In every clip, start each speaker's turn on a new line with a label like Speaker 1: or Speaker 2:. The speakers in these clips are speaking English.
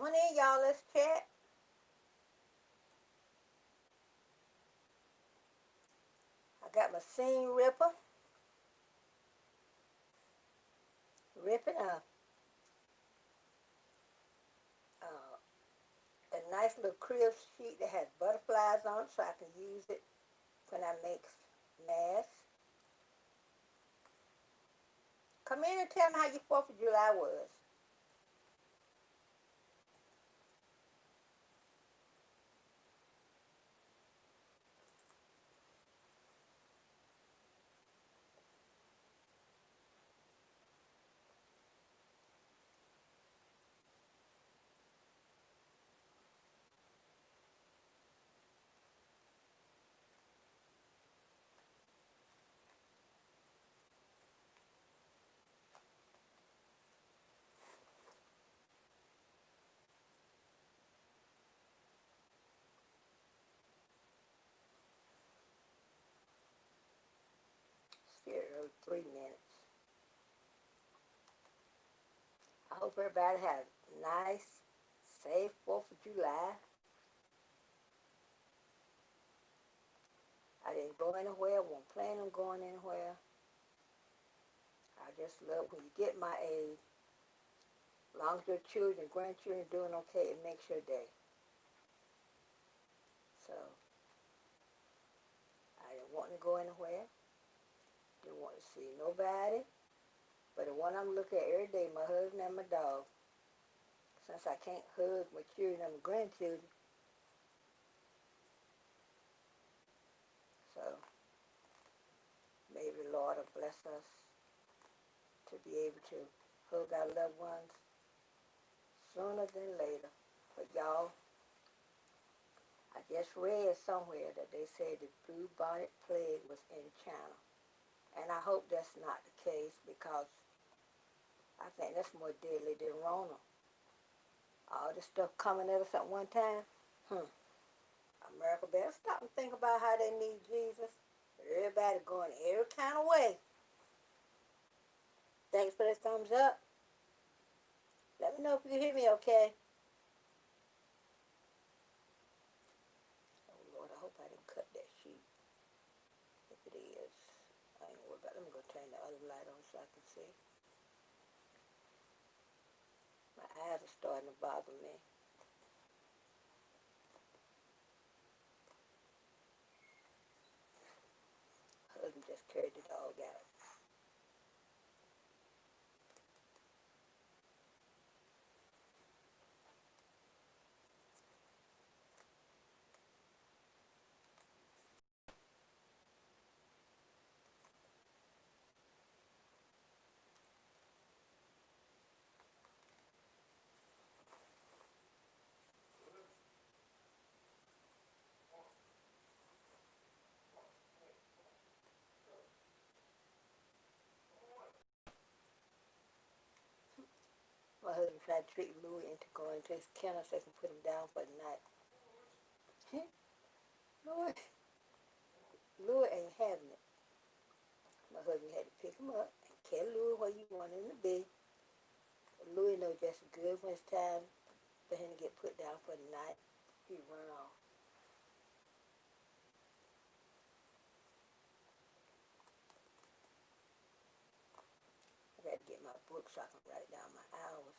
Speaker 1: Come on in, y'all. Let's chat. I got my seam ripper. Ripping a nice little crib sheet that has butterflies on it so I can use it when I make masks. Come in and tell me how your 4th of July was. Still 3 minutes. I hope everybody had a nice, safe 4th of July. I didn't go anywhere, won't plan on going anywhere. I just love when you get my age, as long as your children, grandchildren are doing okay, it makes your day. So I didn't want to go anywhere, didn't want to see nobody. But the one I'm looking at every day, my husband and my dog. Since I can't hug my children and my grandchildren, so maybe the Lord will bless us to be able to hug our loved ones sooner than later. But y'all, I just read somewhere that they said the bubonic plague was in China. And I hope that's not the case because I think that's more deadly than Rona. All this stuff coming at us at one time. America better stop and think about how they need Jesus. Everybody going every kind of way. Thanks for the thumbs up. Let me know if you can hear me okay. Oh Lord, I hope I didn't cut that sheet. If it is, I ain't worried about it. Let me go turn the other light on so I can see. My eyes are starting to bother me. Husband just carried the dog out. My husband tried to trick Louis into going to his kennel so he can put him down for the night. Louis, Louis ain't having it. My husband had to pick him up and tell Louis where you want him to be. Louis knows just as good when it's time for him to get put down for the night. He run off. I got to get my book so I can write down my hours.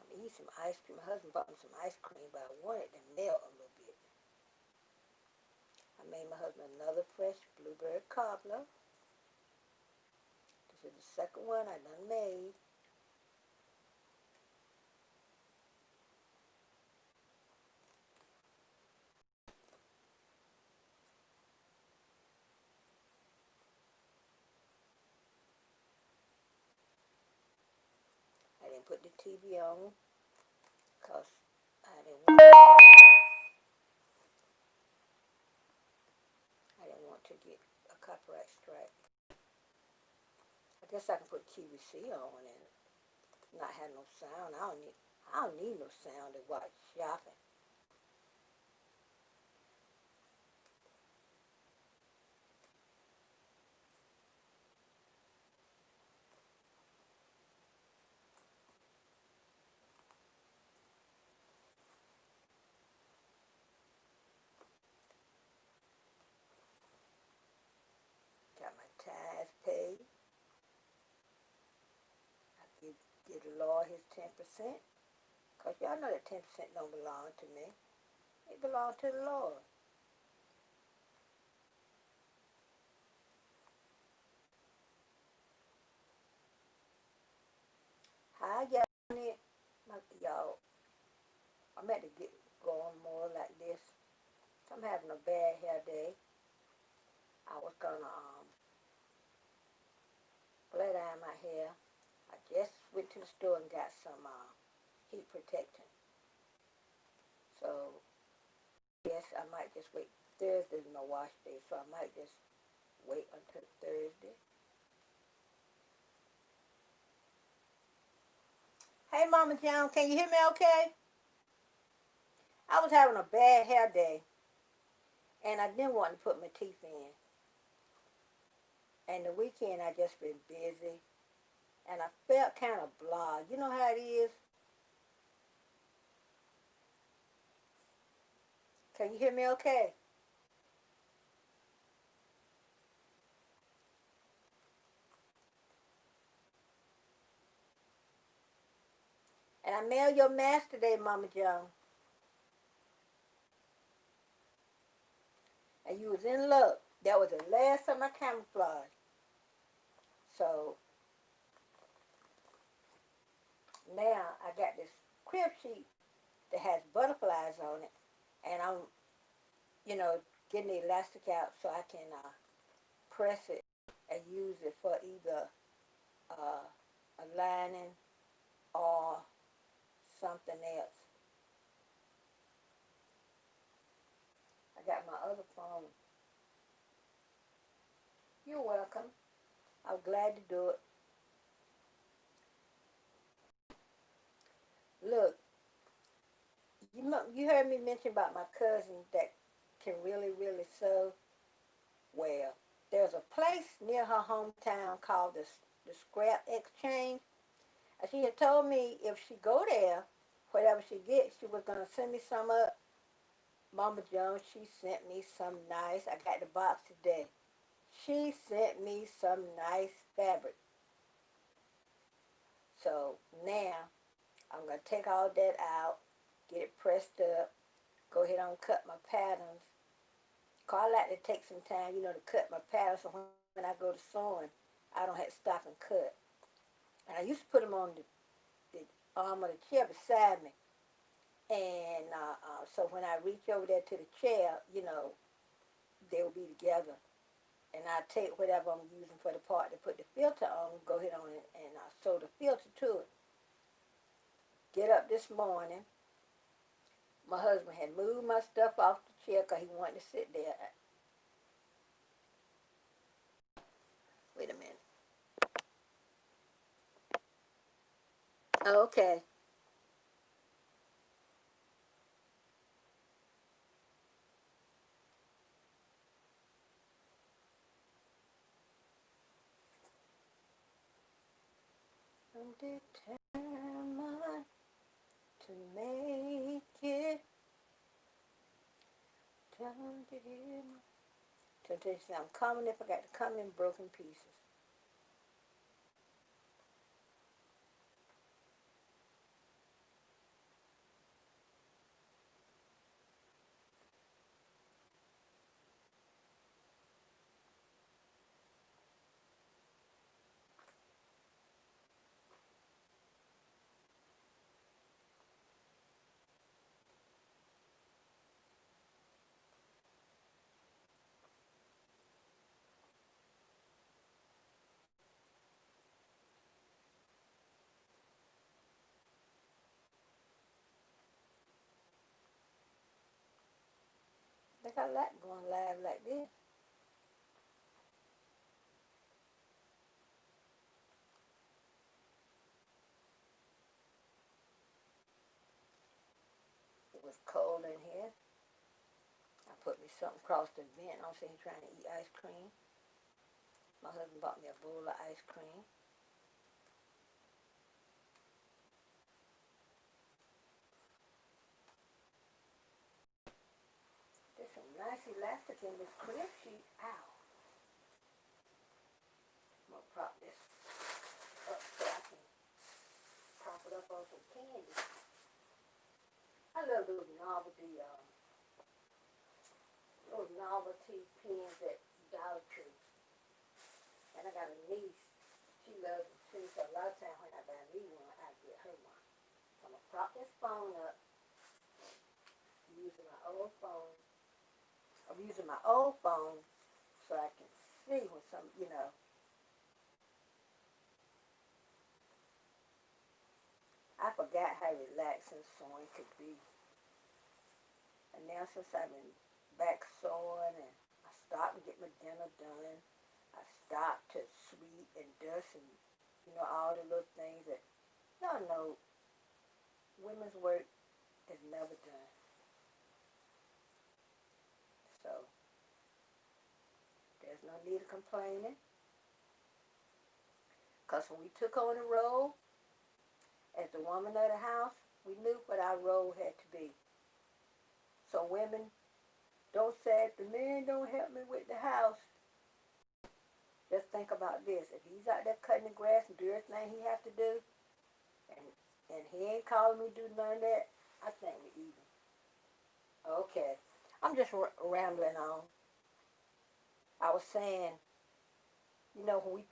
Speaker 1: I'm gonna eat some ice cream. My husband bought me some ice cream, but I wanted to melt a little bit. I made my husband another fresh blueberry cobbler. This is the second one I done made. I didn't put the TV on because I didn't want to get a copyright strike. I guess I can put QVC on and not have no sound. I don't need no sound to watch shopping. Lord his 10%. Because y'all know that 10% don't belong to me. It belongs to the Lord. Hi, y'all. I'm at to get going more like this. I'm having a bad hair day. I was gonna flat iron my hair. I just went to the store and got some heat protectant. So yes, I might just wait. Thursday's my wash day, so I might just wait until Thursday. Hey, Mama Joan, can you hear me okay? I was having a bad hair day, and I didn't want to put my teeth in. And the weekend I just been busy, and I felt kind of blah. You know how it is? Can you hear me okay? And I mailed your mask today, Mama Joan. And you was in luck. That was the last of my camouflage. So now I got this crib sheet that has butterflies on it, and I'm, getting the elastic out so I can press it and use it for either a lining or something else. I got my other phone. You're welcome. I'm glad to do it. Look, you heard me mention about my cousin that can really, really sew. Well, there's a place near her hometown called the Scrap Exchange. And she had told me if she go there, whatever she gets, she was going to send me some up. Mama Jones, she sent me some nice, I got the box today. She sent me some nice fabric. So now I'm going to take all that out, get it pressed up, go ahead and cut my patterns. Cause I like to take some time, to cut my patterns so when I go to sewing, I don't have to stop and cut. And I used to put them on the arm of the chair beside me. And so when I reach over there to the chair, they'll be together. And I take whatever I'm using for the part to put the filter on, go ahead on and sew the filter to it. Get up this morning. My husband had moved my stuff off the chair because he wanted to sit there. Wait a minute. Okay. I'm determined to make it. Temptation, I'm coming if I got to come in broken pieces. I think I like going live like this. It was cold in here. I put me something across the vent. I'm sitting trying to eat ice cream. My husband bought me a bowl of ice cream. There's some nice elastic in this crib sheet. Ow. I'm going to prop this up so I can up on some candy. I love those novelty pens at Dollar Tree. And I got a niece. She loves them too. So a lot of times when I buy me one, I get her one. So I'm gonna prop this phone up using my old phone. I'm using my old phone so I can see when I forgot how relaxing sewing could be. And now since I've been back sewing and I stopped and get my dinner done, I stopped to sweep and dust and, all the little things that, y'all know, women's work is never done. So, there's no need of complaining. Because when we took on the role as the woman of the house, we knew what our role had to be. So women, don't say if the man don't help me with the house. Just think about this. If he's out there cutting the grass and do everything he has to do, and he ain't calling me to do none of that, I think we're even. Okay. I'm just rambling on. I was saying, when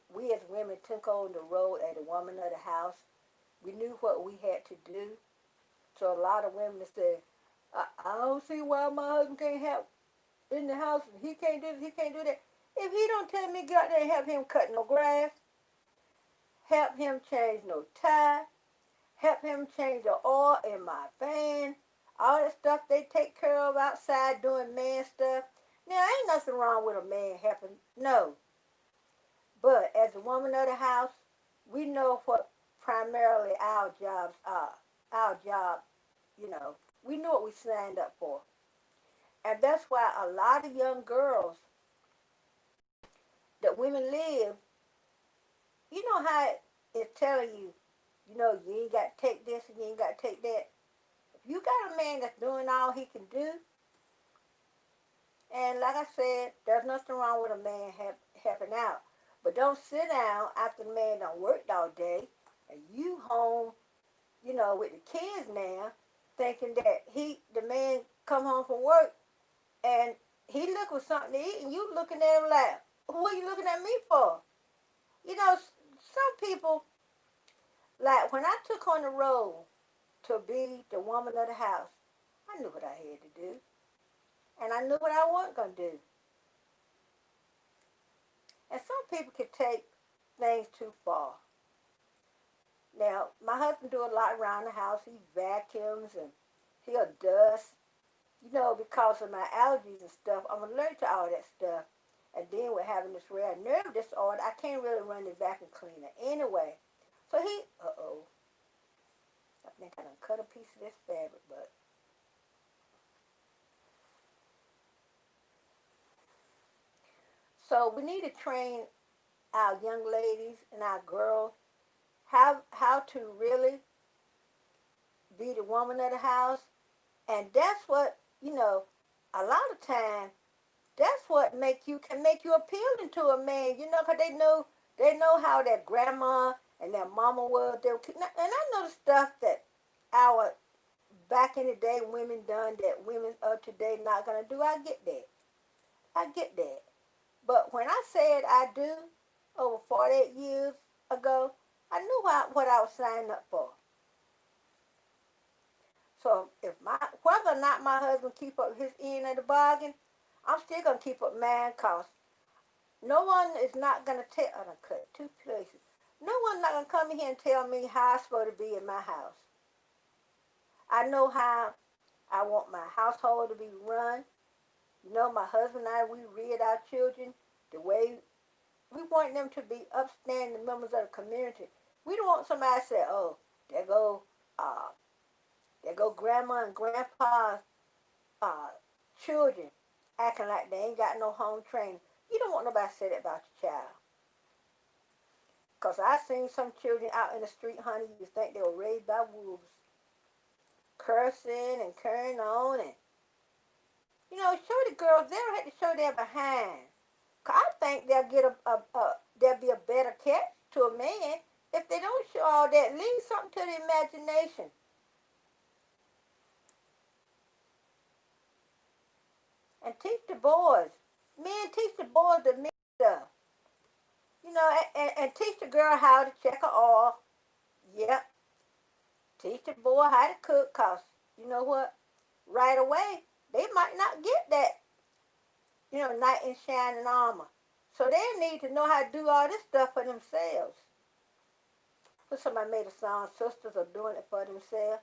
Speaker 1: we as women took on the role as the woman of the house, we knew what we had to do. So a lot of women say, I don't see why my husband can't help in the house. He can't do this, he can't do that. If he don't tell me go out there and help him cut no grass, help him change no tire, help him change the oil in my van, all that stuff they take care of outside doing man stuff. Now, ain't nothing wrong with a man helping, no. But as a woman of the house, we know what primarily our jobs are. Our job, we know what we signed up for. And that's why a lot of young girls that women live, you know how it's telling you, you ain't got to take this and you ain't got to take that. If you got a man that's doing all he can do, and like I said, there's nothing wrong with a man helping out. But don't sit down after the man done worked all day and you home, with the kids now, thinking that the man come home from work and he look for something to eat and you looking at him like, what are you looking at me for? Some people, like when I took on the role to be the woman of the house, I knew what I had to do. And I knew what I wasn't going to do. And some people can take things too far. Now, my husband do a lot around the house. He vacuums and he'll dust. Because of my allergies and stuff, I'm allergic to all that stuff. And then with having this rare nerve disorder, I can't really run the vacuum cleaner anyway. So I think I done cut a piece of this fabric, but. So we need to train our young ladies and our girls how to really be the woman of the house. And that's what, a lot of times, that's what can make you appealing to a man, because they know how their grandma and their mama was. And I know the stuff that our back in the day women done that women of today not gonna do. I get that. But when I said I do over 48 years ago, I knew what I was signing up for. So whether or not my husband keep up his end of the bargain, I'm still gonna keep up mine, cause no one is not gonna tell. I done cut two places. No one's not gonna come in here and tell me how I'm supposed to be in my house. I know how I want my household to be run. My husband and I, we reared our children the way we want them to be upstanding members of the community. We don't want somebody to say, "Oh, there go grandma and grandpa's children acting like they ain't got no home training." You don't want nobody to say that about your child. Because I seen some children out in the street, honey, you think they were raised by wolves, cursing and carrying on, and show the girls, they don't have to show their behind. Cause I think they'll get there'll be a better catch to a man if they don't show all that, leave something to the imagination. And teach the boys. Men, teach the boys the men stuff. You know, and teach the girl how to check her oil. Yep. Teach the boy how to cook, cause you know what? Right away, they might not get that, knight in shining armor. So they need to know how to do all this stuff for themselves. But somebody made a song, sisters are doing it for themselves.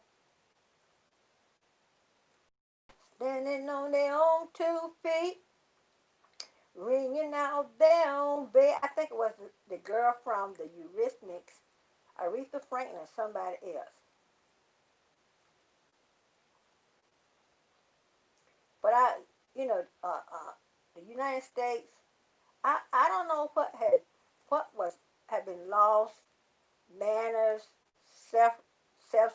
Speaker 1: Standing on their own 2 feet, ringing out their own bed. I think it was the girl from the Eurythmics, Aretha Franklin, or somebody else. But the United States, I don't know what had been lost, manners, self self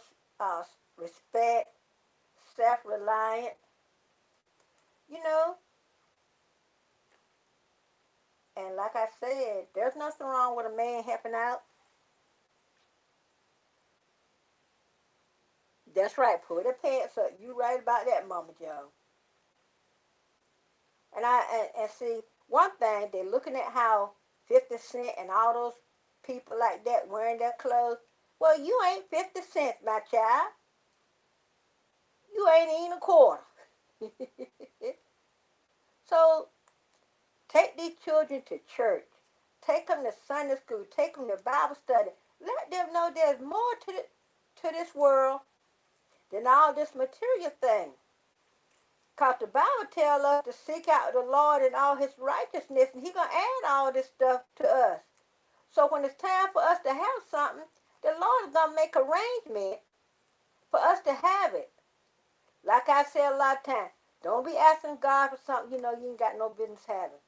Speaker 1: respect, self reliant, you know. And like I said, there's nothing wrong with a man helping out. That's right. Put a pants up. You right about that, Mama Joe. And see, one thing, they're looking at how 50 Cent and all those people like that wearing their clothes. Well, you ain't 50 Cent, my child. You ain't even a quarter. So take these children to church. Take them to Sunday school. Take them to Bible study. Let them know there's more to this world than all this material thing. Because the Bible tells us to seek out the Lord and all his righteousness, and he's going to add all this stuff to us. So when it's time for us to have something, the Lord is going to make arrangement for us to have it. Like I said a lot of times, don't be asking God for something you know you ain't got no business having.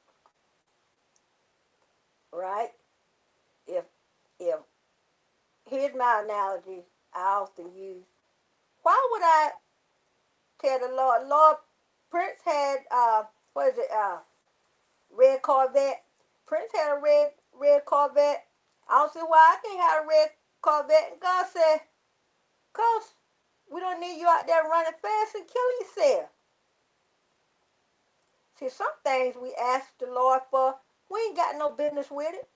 Speaker 1: Right? If here's my analogy I often use. Why would I tell the Lord, Prince had red Corvette. Prince had a red Corvette. I don't see why I can't have a red Corvette. And God said, "Cause we don't need you out there running fast and killing yourself." See, some things we ask the Lord for, we ain't got no business with it.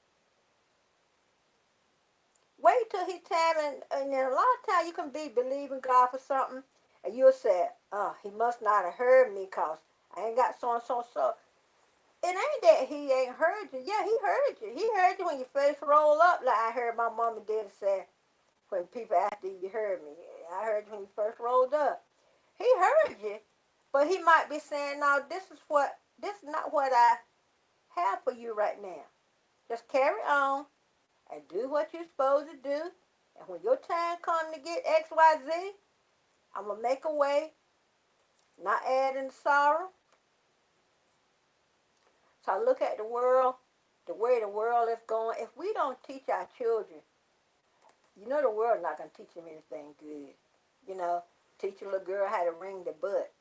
Speaker 1: Wait till he time, and then a lot of times you can be believing God for something, and you'll say, "Oh, he must not have heard me, cause I ain't got so and so so." It ain't that he ain't heard you. Yeah, he heard you. He heard you when your face roll up, like I heard my mama did say when people asked if you heard me. I heard you when you first rolled up. He heard you, but he might be saying, "No, this is not what I have for you right now. Just carry on and do what you're supposed to do. And when your time comes to get X, Y, Z, I'm gonna make a way, not adding sorrow." So I look at the world, the way the world is going. If we don't teach our children, the world's not going to teach them anything good. Teach a little girl how to ring the butt,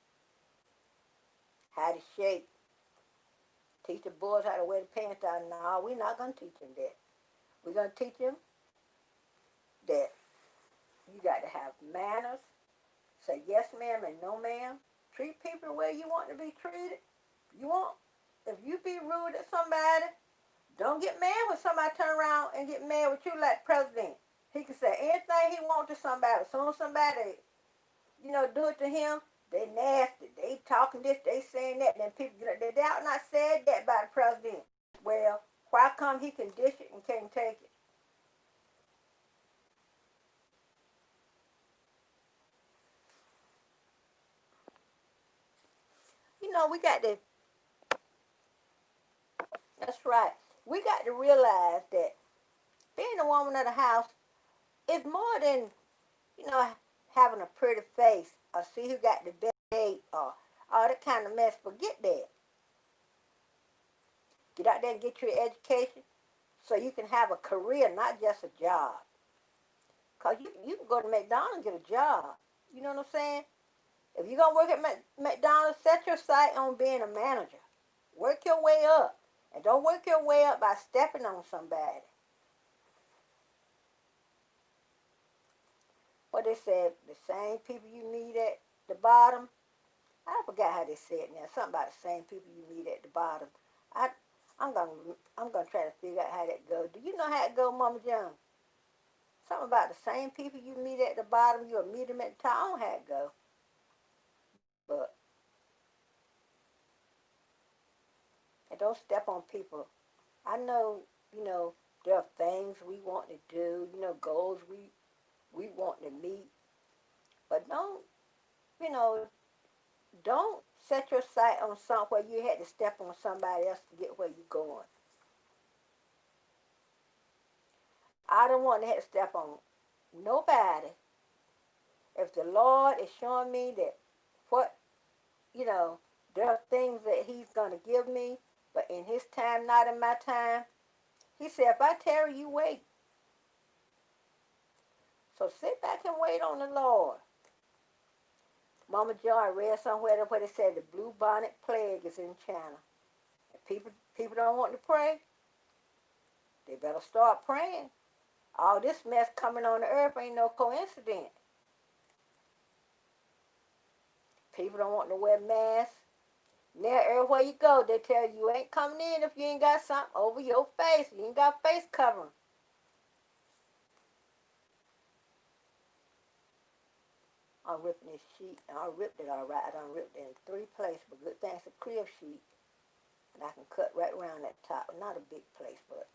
Speaker 1: how to shake. Teach the boys how to wear the pants out. No, we're not going to teach them that. We're going to teach them that you got to have manners, say yes ma'am and no ma'am, treat people the way you want to be treated. If you be rude at somebody, don't get mad when somebody turn around and get mad with you like president. He can say anything he wants to somebody. As soon as somebody, do it to him, they nasty. They talking this, they saying that. Then people get they doubt not said that by the president. Well, why come he can dish it and can't take it? We got to, that's right. We got to realize that being a woman of the house is more than, you know, having a pretty face or see who got the best date or all that kind of mess. Forget that. Get out there and get your education so you can have a career, not just a job. Because you can go to McDonald's and get a job. You know what I'm saying? If you're going to work at McDonald's, set your sight on being a manager. Work your way up. And don't work your way up by stepping on somebody. what they said, the same people you meet at the bottom. I forgot how they said it now. Something about the same people you meet at the bottom. I I'm gonna try to figure out how that goes. Do you know how it goes, Mama John? Something about the same people you meet at the bottom, you'll meet them at the top. I don't know how it goes. But and don't step on people. I know, there are things we want to do, goals we want to meet. But you know, don't set your sight on something where you had to step on somebody else to get where you're going. I don't want to have to step on nobody. If the Lord is showing me that what, you know, there are things that He's going to give me, but in His time, not in my time, He said, if I tarry, you wait. So sit back and wait on the Lord. Mama Joy read somewhere where they said the blue bonnet plague is in China. If people don't want to pray, they better start praying. All this mess coming on the earth ain't no coincidence. People don't want to wear masks. Now everywhere you go, they tell you ain't coming in if you ain't got something over your face. You ain't got face covering. I'm ripping this sheet. I ripped it all right. I done ripped it in 3 places, but good thing it's a crib sheet. And I can cut right around that top. Not a big place, but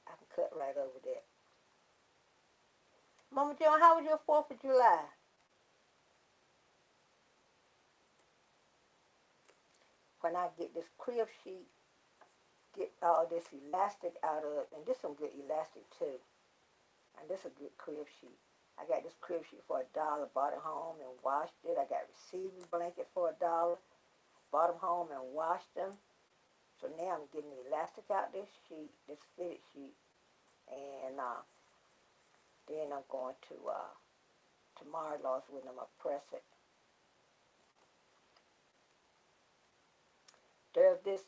Speaker 1: I can cut right over there. Mama Joan, how was your 4th of July? When I get this crib sheet, get all this elastic out of it, and this some good elastic too. And this a good crib sheet. I got this crib sheet for $1, bought it home and washed it. I got receiving blanket for $1, bought them home and washed them. So now I'm getting the elastic out this sheet, this fitted sheet, and then I'm going to Marlowe's with them. I'm gonna press it. There's this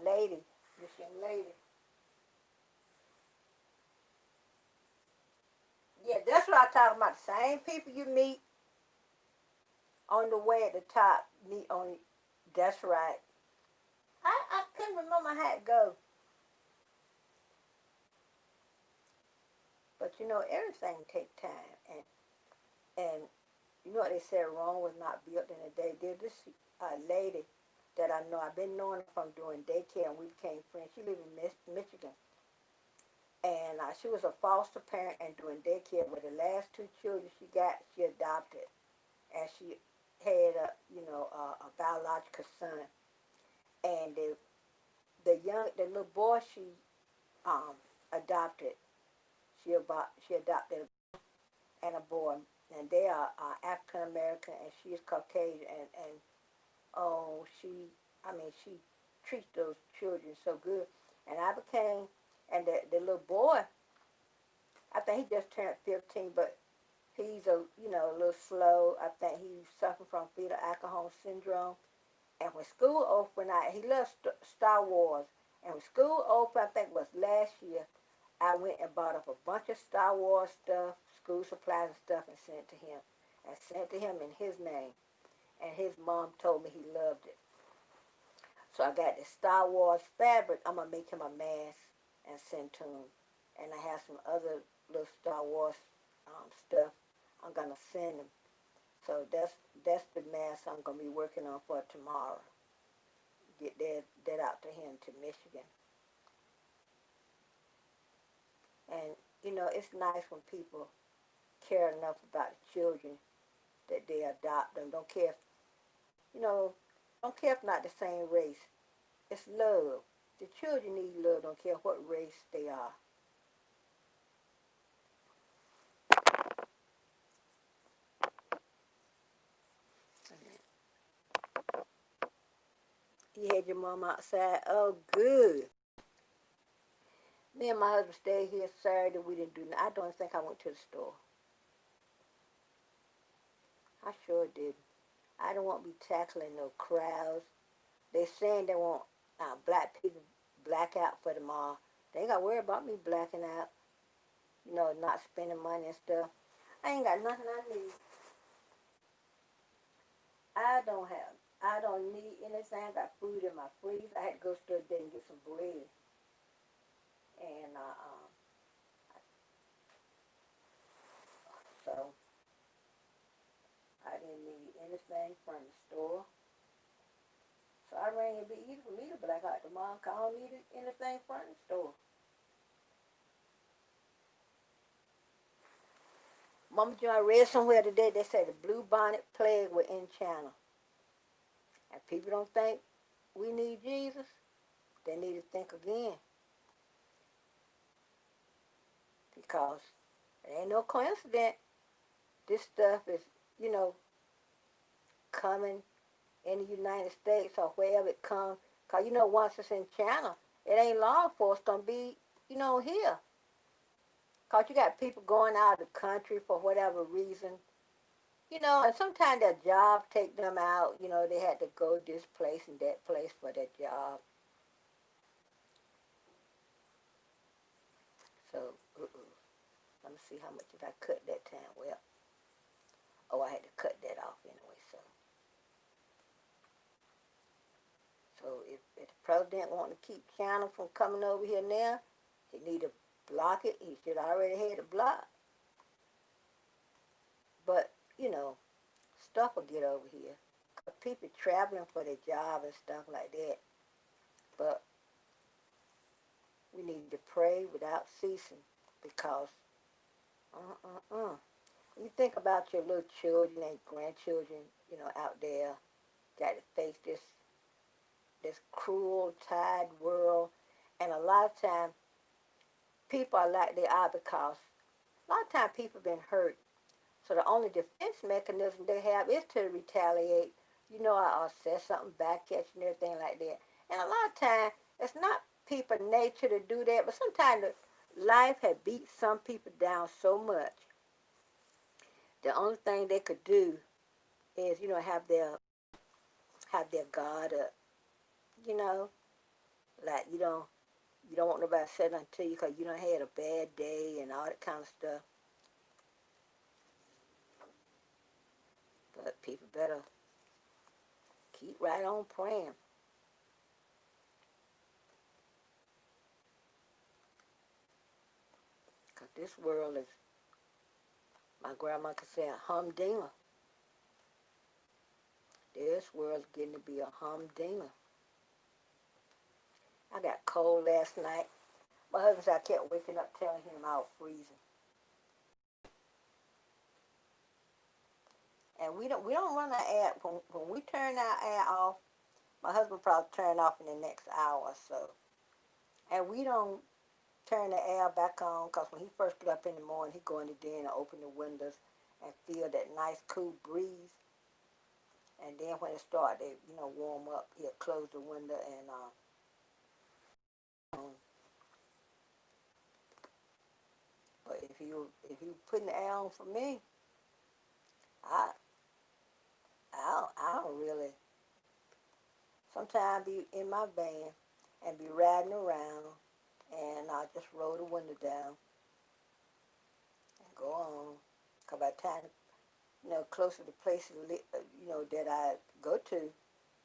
Speaker 1: lady, this young lady. Yeah, that's what I'm talking about. The same people you meet on the way at the top meet on. That's right. I couldn't remember how it goes. But everything take time, and you know what they said, Rome was not built in a day. There's this lady that I know. I've been knowing her from doing daycare, and we became friends. She lived in Michigan, and she was a foster parent and doing daycare. With the last 2 children she got, she adopted, and she had a biological son, and the little boy she adopted, she adopted and a boy, and they are African American, and she is Caucasian, and oh, she treats those children so good, and I became, and the little boy, I think he just turned 15, but he's a little slow. I think he's suffering from fetal alcohol syndrome, and when school opened, he loves Star Wars, and when school opened, I think it was last year, I went and bought up a bunch of Star Wars stuff, school supplies and stuff, and sent it to him. And sent it to him in his name. And his mom told me he loved it. So I got the Star Wars fabric. I'm going to make him a mask and send to him. And I have some other little Star Wars stuff I'm going to send him. So that's the mask I'm going to be working on for tomorrow. Get that out to him, to Michigan. And, it's nice when people care enough about the children that they adopt them. Don't care if not the same race. It's love. The children need love, don't care what race they are. You had your mom outside? Oh, good. Me and my husband stayed here Saturday. We didn't do nothing. I don't think I went to the store. I sure did. I don't want to be tackling no crowds. They saying they want black people black out for tomorrow. They ain't got to worry about me blacking out, not spending money and stuff. I ain't got nothing I need. I don't need anything. I got food in my freezer. I had to go to the store today and get some bread. And so I didn't need anything from the store. So I rang it'd be easy for me to black out tomorrow because I don't need anything from the store. Mama Joe, I read somewhere today they said the blue bonnet plague was in China. And people don't think we need Jesus. They need to think again. Because it ain't no coincidence. This stuff is, you know, coming in the United States or wherever it comes. Because, you know, once it's in China, it ain't long for it's going to be, you know, here. Because you got people going out of the country for whatever reason. You know, and sometimes their job take them out. You know, they had to go this place and that place for their job. So, let me see how much did I cut that time. Well, oh, I had to cut that off anyway. So if the president want to keep China from coming over here now, he need to block it. He should already had a block. But, you know, stuff will get over here. People traveling for their job and stuff like that. But we need to pray without ceasing because, you think about your little children and grandchildren, you know, out there, got to face this cruel, tired world. And a lot of times, people are like they are because a lot of times people have been hurt. So the only defense mechanism they have is to retaliate, you know, or say something back at you and everything like that. And a lot of times, it's not people nature to do that, but sometimes life had beat some people down so much. The only thing they could do is, you know, have their guard up. You know, like you don't want nobody to say nothing to you because you done had a bad day and all that kind of stuff. But people better keep right on praying. Because this world is, my grandma could say, a humdinger. This world's getting to be a humdinger. I got cold last night. My husband said I kept waking up telling him I was freezing. And we don't run our air. When we turn our air off, my husband probably turn off in the next hour or so. And we don't turn the air back on because when he first get up in the morning, he go in the den and open the windows and feel that nice cool breeze. And then when it start to, you know, warm up, he'll close the window and but if you putting the air on for me, I I don't really. Sometimes I be in my van and be riding around, and I just roll the window down and go on. Cause by the time you know closer to places you know that I go to,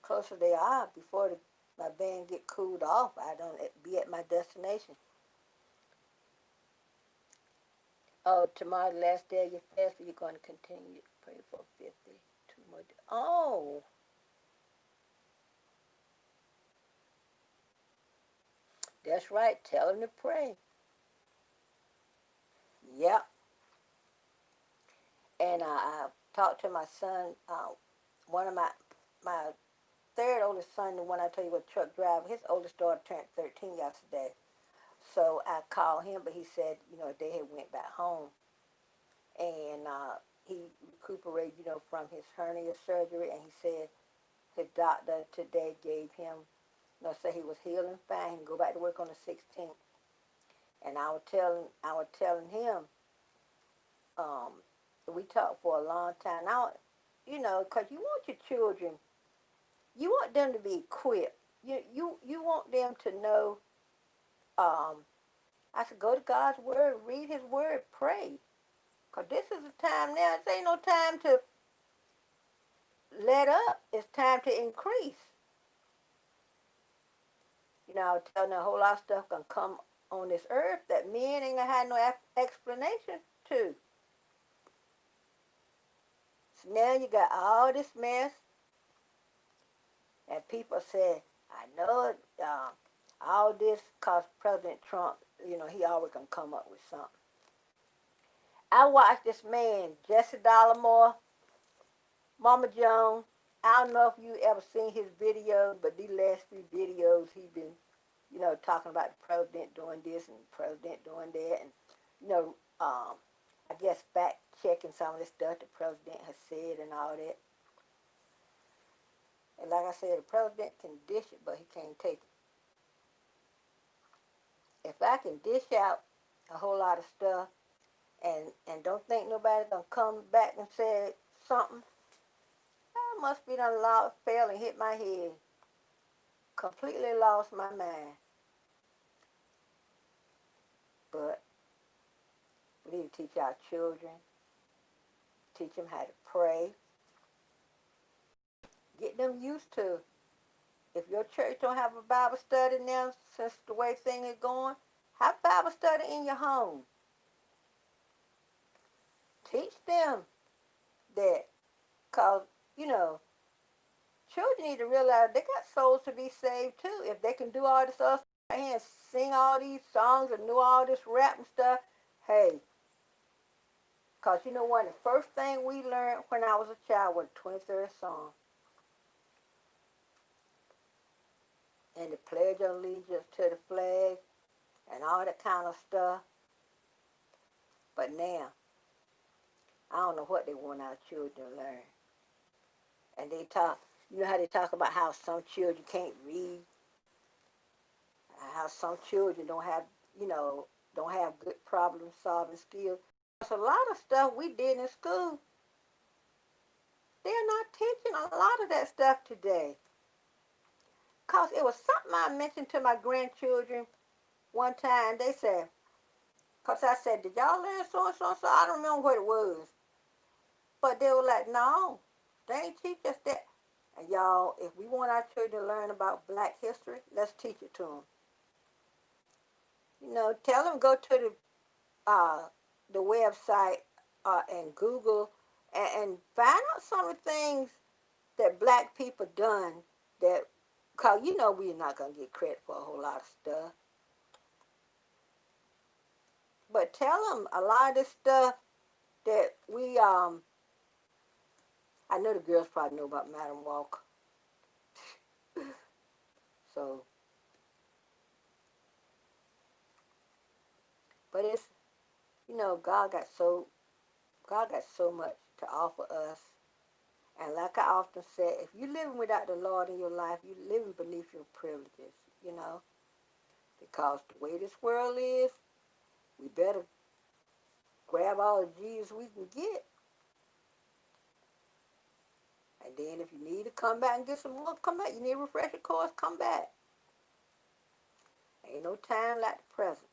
Speaker 1: closer they are before my van get cooled off. I don't be at my destination. Oh, tomorrow, the last day of your fast, you're going to continue to pray for 52 more days. Oh, that's right. Tell him to pray. Yep. And I talked to my son, one of my third oldest son, the one I tell you was a truck driver. His oldest daughter turned 13 yesterday. So I called him, but he said, you know, they had went back home. And he recuperated, you know, from his hernia surgery. And he said his doctor today gave him, you know, say he was healing fine. He can go back to work on the 16th. And I was telling him, um, we talked for a long time. Now, you know, because you want your children, you want them to be equipped. You want them to know. I said, go to God's word, read His word, pray. Because this is the time now. This ain't no time to let up. It's time to increase. You know, I was telling a whole lot of stuff gonna come on this earth that men ain't gonna have no explanation to. So now you got all this mess, and people say, I know all this because President Trump, you know, he always gonna come up with something. I watched this man, Jesse Dollamore, Mama Jones. I don't know if you ever seen his videos, but these last few videos he been, you know, talking about the president doing this and the president doing that, and you know, I guess fact checking some of the stuff the president has said and all that. And like I said, the president can dish it, but he can't take it. If I can dish out a whole lot of stuff and don't think nobody's gonna come back and say something, I must be done fell and hit my head. Completely lost my mind. But we need to teach our children, teach them how to pray, get them used to. If your church don't have a Bible study now, since the way things are going, have Bible study in your home. Teach them that, cause you know, children need to realize they got souls to be saved too. If they can do all this stuff and sing all these songs and do all this rap and stuff, hey. Because you know what? The first thing we learned when I was a child was the 23rd Psalm. And the Pledge of Allegiance to the flag and all that kind of stuff. But now, I don't know what they want our children to learn. And they talk, you know how they talk about how some children can't read, how some children don't have, you know, don't have good problem solving skills. There's a lot of stuff we did in school. They're not teaching a lot of that stuff today. Because it was something I mentioned to my grandchildren one time. They said, because I said, did y'all learn so and so? So I don't remember what it was. But they were like, no, they ain't teach us that. And y'all, if we want our children to learn about black history, let's teach it to them. You know, tell them go to the website and Google and find out some of the things that black people done that, because you know we're not going to get credit for a whole lot of stuff. But tell them a lot of this stuff that we, I know the girls probably know about Madam Walker. So, but it's, you know, God got so much to offer us. And like I often said, if you're living without the Lord in your life, you're living beneath your privileges, you know. Because the way this world is, we better grab all the Jesus we can get. And then if you need to come back and get some more, come back. You need a refresher course, come back. Ain't no time like the present.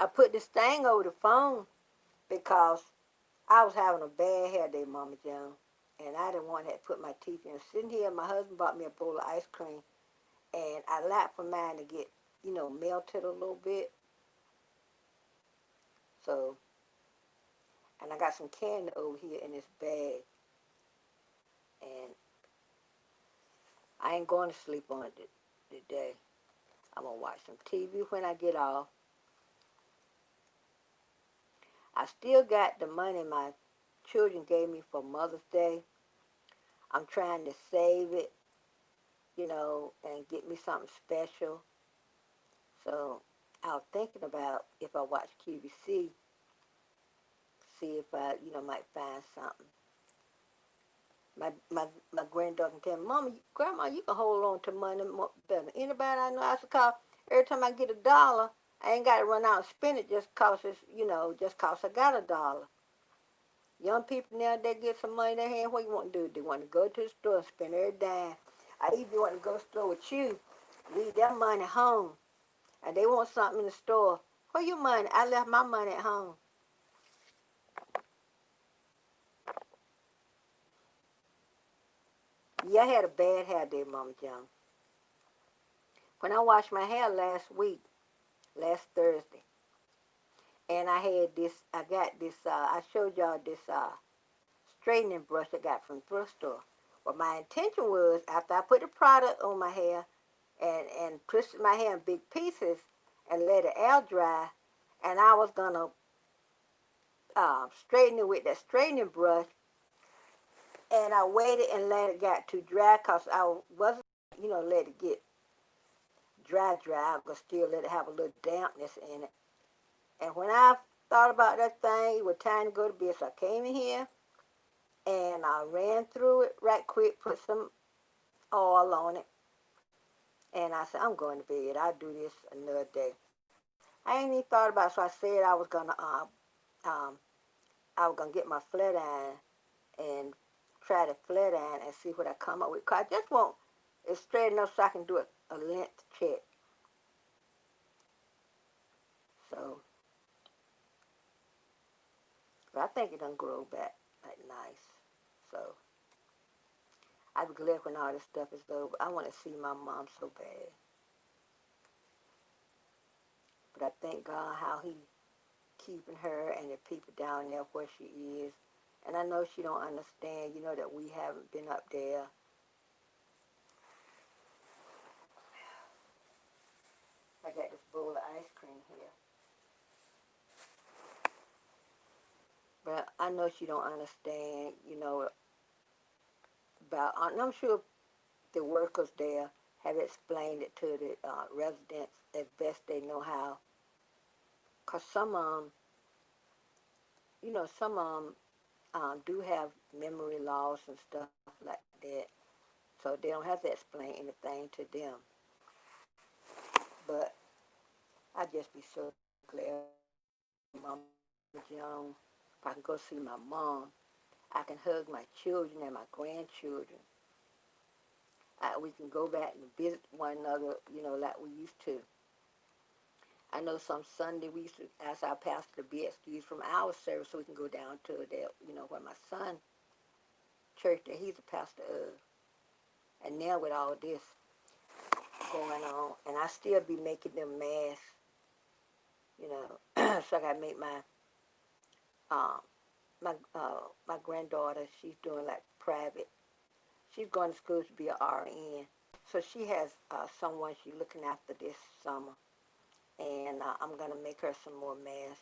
Speaker 1: I put this thing over the phone because I was having a bad hair day, Mama Joan. And I didn't want to put my teeth in. Sitting here, my husband bought me a bowl of ice cream. And I like for mine to get, you know, melted a little bit. So, and I got some candy over here in this bag. And I ain't going to sleep on it today. I'm going to watch some TV when I get off. I still got the money my children gave me for Mother's Day. I'm trying to save it, you know, and get me something special. So I was thinking about if I watch QVC, see if I, you know, might find something. My granddaughter can tell me, Mama, Grandma, you can hold on to money more better than anybody I know. I said, cause every time I get $1, I ain't got to run out and spend it just cause it's, you know, just cause I got $1. Young people now, they get some money in their hand, what you want to do? They want to go to the store and spend every dime. I even want to go to the store with you, leave their money home, and they want something in the store. Where your money? I left my money at home. Yeah, I had a bad hair day, Mama John. When I washed my hair last week, last Thursday, and I got this, I showed y'all this straightening brush I got from the thrift store. Well, my intention was, after I put the product on my hair and twisted my hair in big pieces and let it air dry, and I was going to straighten it with that straightening brush, and I waited and let it get too dry because I wasn't, let it get dry. I was still let it have a little dampness in it. And when I thought about that thing, it was time to go to bed. So I came in here and I ran through it right quick, put some oil on it, and I said, I'm going to bed. I'll do this another day. I ain't even thought about it, so I said I was gonna get my flat iron and try the flat iron and see what I come up with. Cause I just want it straight enough so I can do a length check. So, but I think it done grow back like nice. So, I'll be glad when all this stuff is over. I want to see my mom so bad. But I thank God how he keeping her and the people down there where she is. And I know she don't understand, that we haven't been up there. I got this bowl of ice cream here. But I know she don't understand, about, and I'm sure the workers there have explained it to the residents as best they know how. Because some some do have memory loss and stuff like that. So they don't have to explain anything to them. But I just be so glad Mama Joan. If I can go see my mom, I can hug my children and my grandchildren. We can go back and visit one another, like we used to. I know some Sunday we used to ask our pastor to be excused from our service so we can go down to that, where my son church that he's a pastor of. And now with all this going on, and I still be making them masks, so I gotta make um my granddaughter. She's doing like private. She's going to school to be a RN, so she has someone she's looking after this summer, and I'm gonna make her some more masks.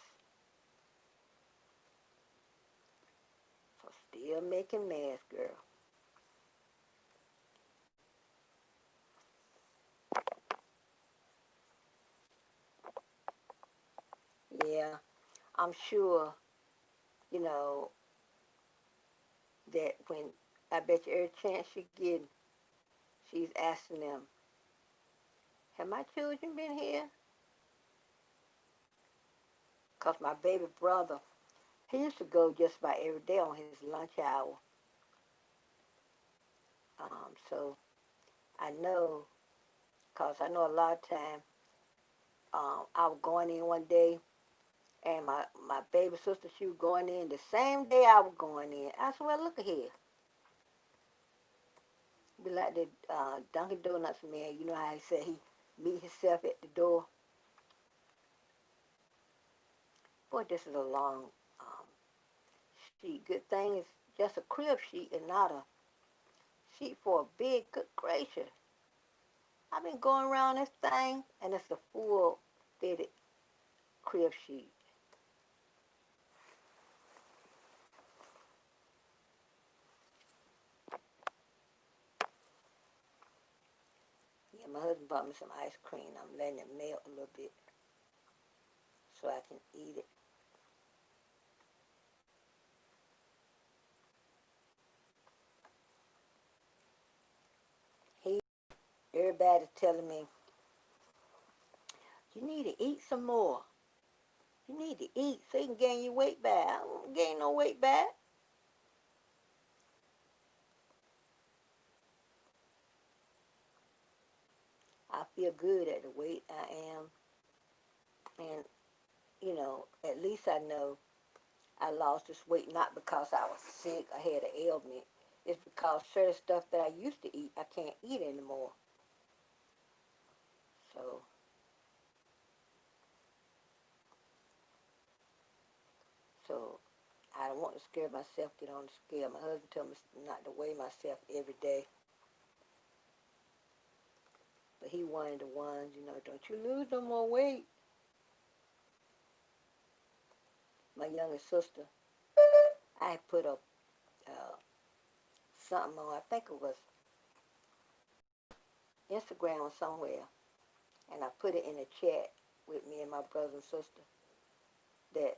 Speaker 1: So still making masks, girl. Yeah, I'm sure, you know, that when I bet you every chance she get, she's asking them, have my children been here? Because my baby brother, he used to go just about every day on his lunch hour. So I know, because I know a lot of time, I was going in one day, and my baby sister, she was going in the same day I was going in. I said, well, look at here. Be like the Dunkin' Donuts man, you know how he said he meet himself at the door. Boy, this is a long sheet. Good thing it's just a crib sheet and not a sheet for a big, good gracious. I've been going around this thing, and it's a full fitted crib sheet. Yeah, my husband bought me some ice cream. I'm letting it melt a little bit so I can eat it. He, everybody's telling me, you need to eat some more. You need to eat so you can gain your weight back. I don't gain no weight back. feel good at the weight I am. And, you know, at least I know I lost this weight not because I was sick or had an ailment. It's because certain stuff that I used to eat, I can't eat anymore. So, so I don't want to scare myself, get on the scale. My husband told me not to weigh myself every day. But he one of the ones, you know, don't you lose no more weight. My younger sister, I put up something on, I think it was Instagram or somewhere, and I put it in a chat with me and my brother and sister that,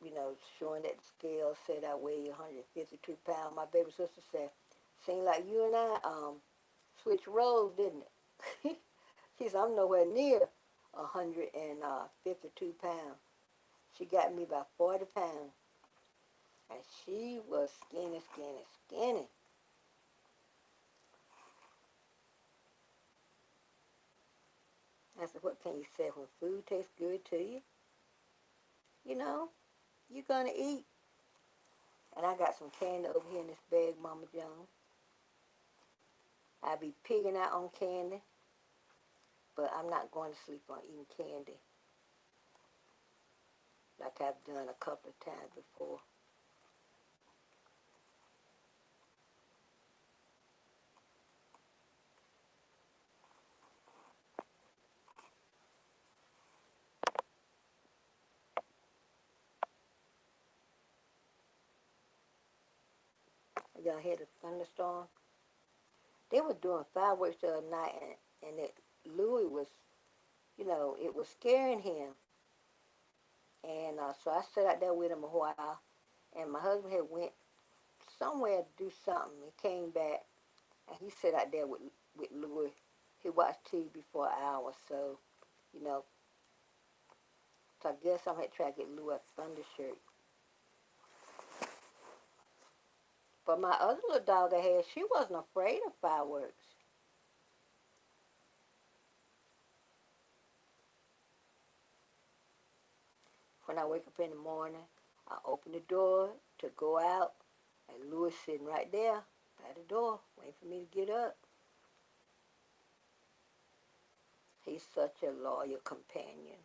Speaker 1: you know, showing that the scale said I weigh 152 pounds. My baby sister said, seemed like you and I switched roles, didn't it? She said, I'm nowhere near 152 pounds. She got me about 40 pounds. And she was skinny, skinny, skinny. I said, what can you say when food tastes good to you? You know, you're going to eat. And I got some candy over here in this bag, Mama Jones. I be pigging out on candy, but I'm not going to sleep on eating candy like I've done a couple of times before. Y'all hear the thunderstorm? They were doing fireworks the other night, and Louis was, you know, it was scaring him. And so I sat out there with him a while, and my husband had went somewhere to do something. He came back, and he sat out there with Louis. He watched TV for an hour or so, you know. So I guess I'm going to try to get Louis a thunder shirt. But my other little dog I had, she wasn't afraid of fireworks. When I wake up in the morning, I open the door to go out, and Louis sitting right there by the door, waiting for me to get up. He's such a loyal companion.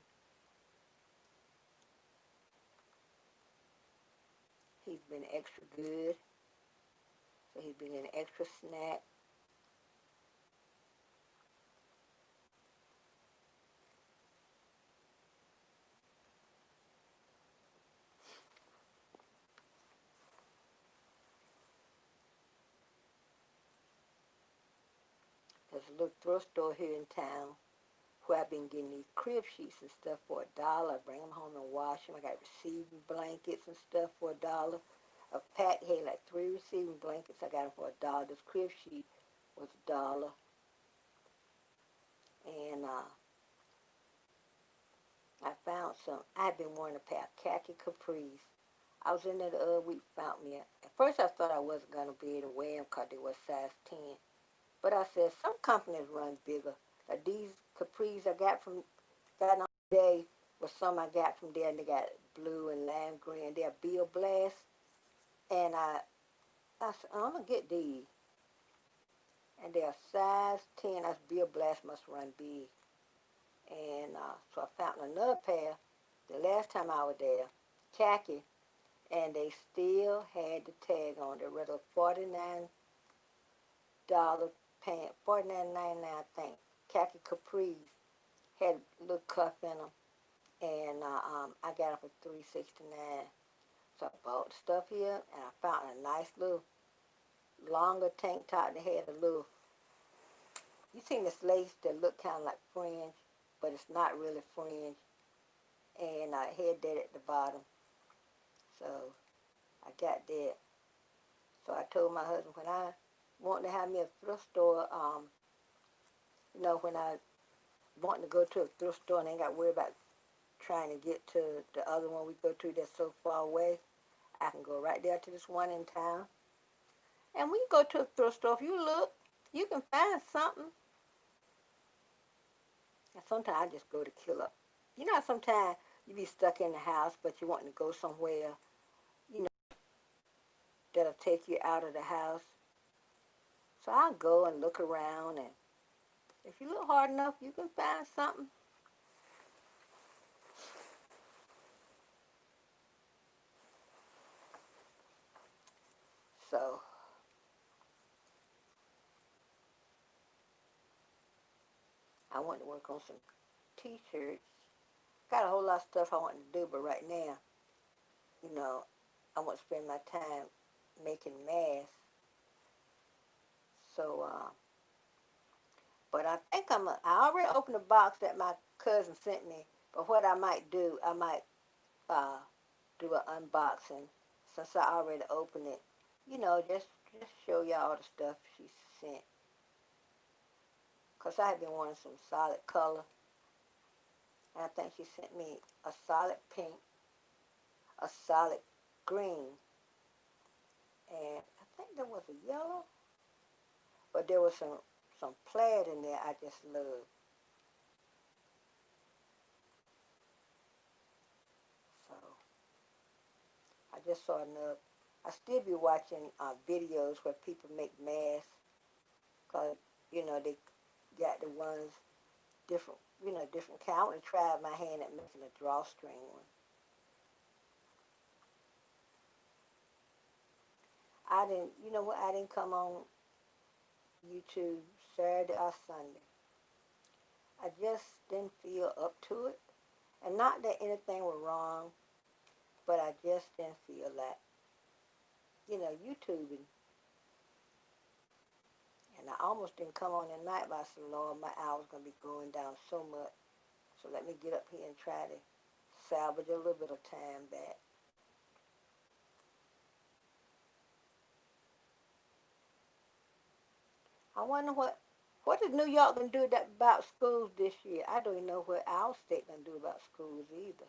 Speaker 1: He's been extra good, so he's been an extra snack. There's a little thrift store here in town where I've been getting these crib sheets and stuff for $1. I bring them home and wash them. I got receiving blankets and stuff for $1. A pack had like 3 receiving blankets. I got them for $1. This crib sheet was $1. And I found some. I've been wearing a pair of khaki capris. I was in there the other week, found me. At first I thought I wasn't going to be able to wear them because they were size 10. But I said, some companies run bigger. Like these capris I got on today was some I got from there, and they got blue and lime green. They're Bill Blast. And I said, I'm going to get these. And they're size 10. That's Bill Blast must run big. And so I found another pair the last time I was there, khaki, and they still had the tag on. They were $49 pants, $49.99 I think. Khaki capris had a little cuff in them, and I got them for $3.69. So I bought the stuff here, and I found a nice little longer tank top that had a little. You seen this lace that look kind of like fringe, but it's not really fringe, and I had that at the bottom. So I got that. So I told my husband when I want to have me a thrift store, you know, when I want to go to a thrift store and ain't got to worry about trying to get to the other one we go to that's so far away, I can go right there to this one in town. And when you go to a thrift store, if you look, you can find something. And sometimes I just go to kill up. You know, sometimes you be stuck in the house, but you want to go somewhere, you know, that'll take you out of the house. So I'll go and look around, and if you look hard enough, you can find something. So I want to work on some t-shirts. Got a whole lot of stuff I want to do, but right now, you know, I want to spend my time making masks. So, but I think I already opened the box that my cousin sent me. But what I might do, I might uh, do an unboxing since I already opened it. You know, just show y'all the stuff she sent. Because I have been wanting some solid color. And I think she sent me a solid pink, a solid green, and I think there was a yellow, but there was some plaid in there I just love. So I just saw enough. I still be watching videos where people make masks, cause you know they got the ones different, you know, different kind. I want to try my hand at making a drawstring one. I didn't, you know what? I didn't come on YouTube Saturday or Sunday. I just didn't feel up to it. And not that anything was wrong, but I just didn't feel like, you know, YouTubing. And I almost didn't come on at night, but I said, Lord, my hour's going to be going down so much. So let me get up here and try to salvage a little bit of time back. I wonder what is New York going to do about schools this year? I don't even know what our state going to do about schools either.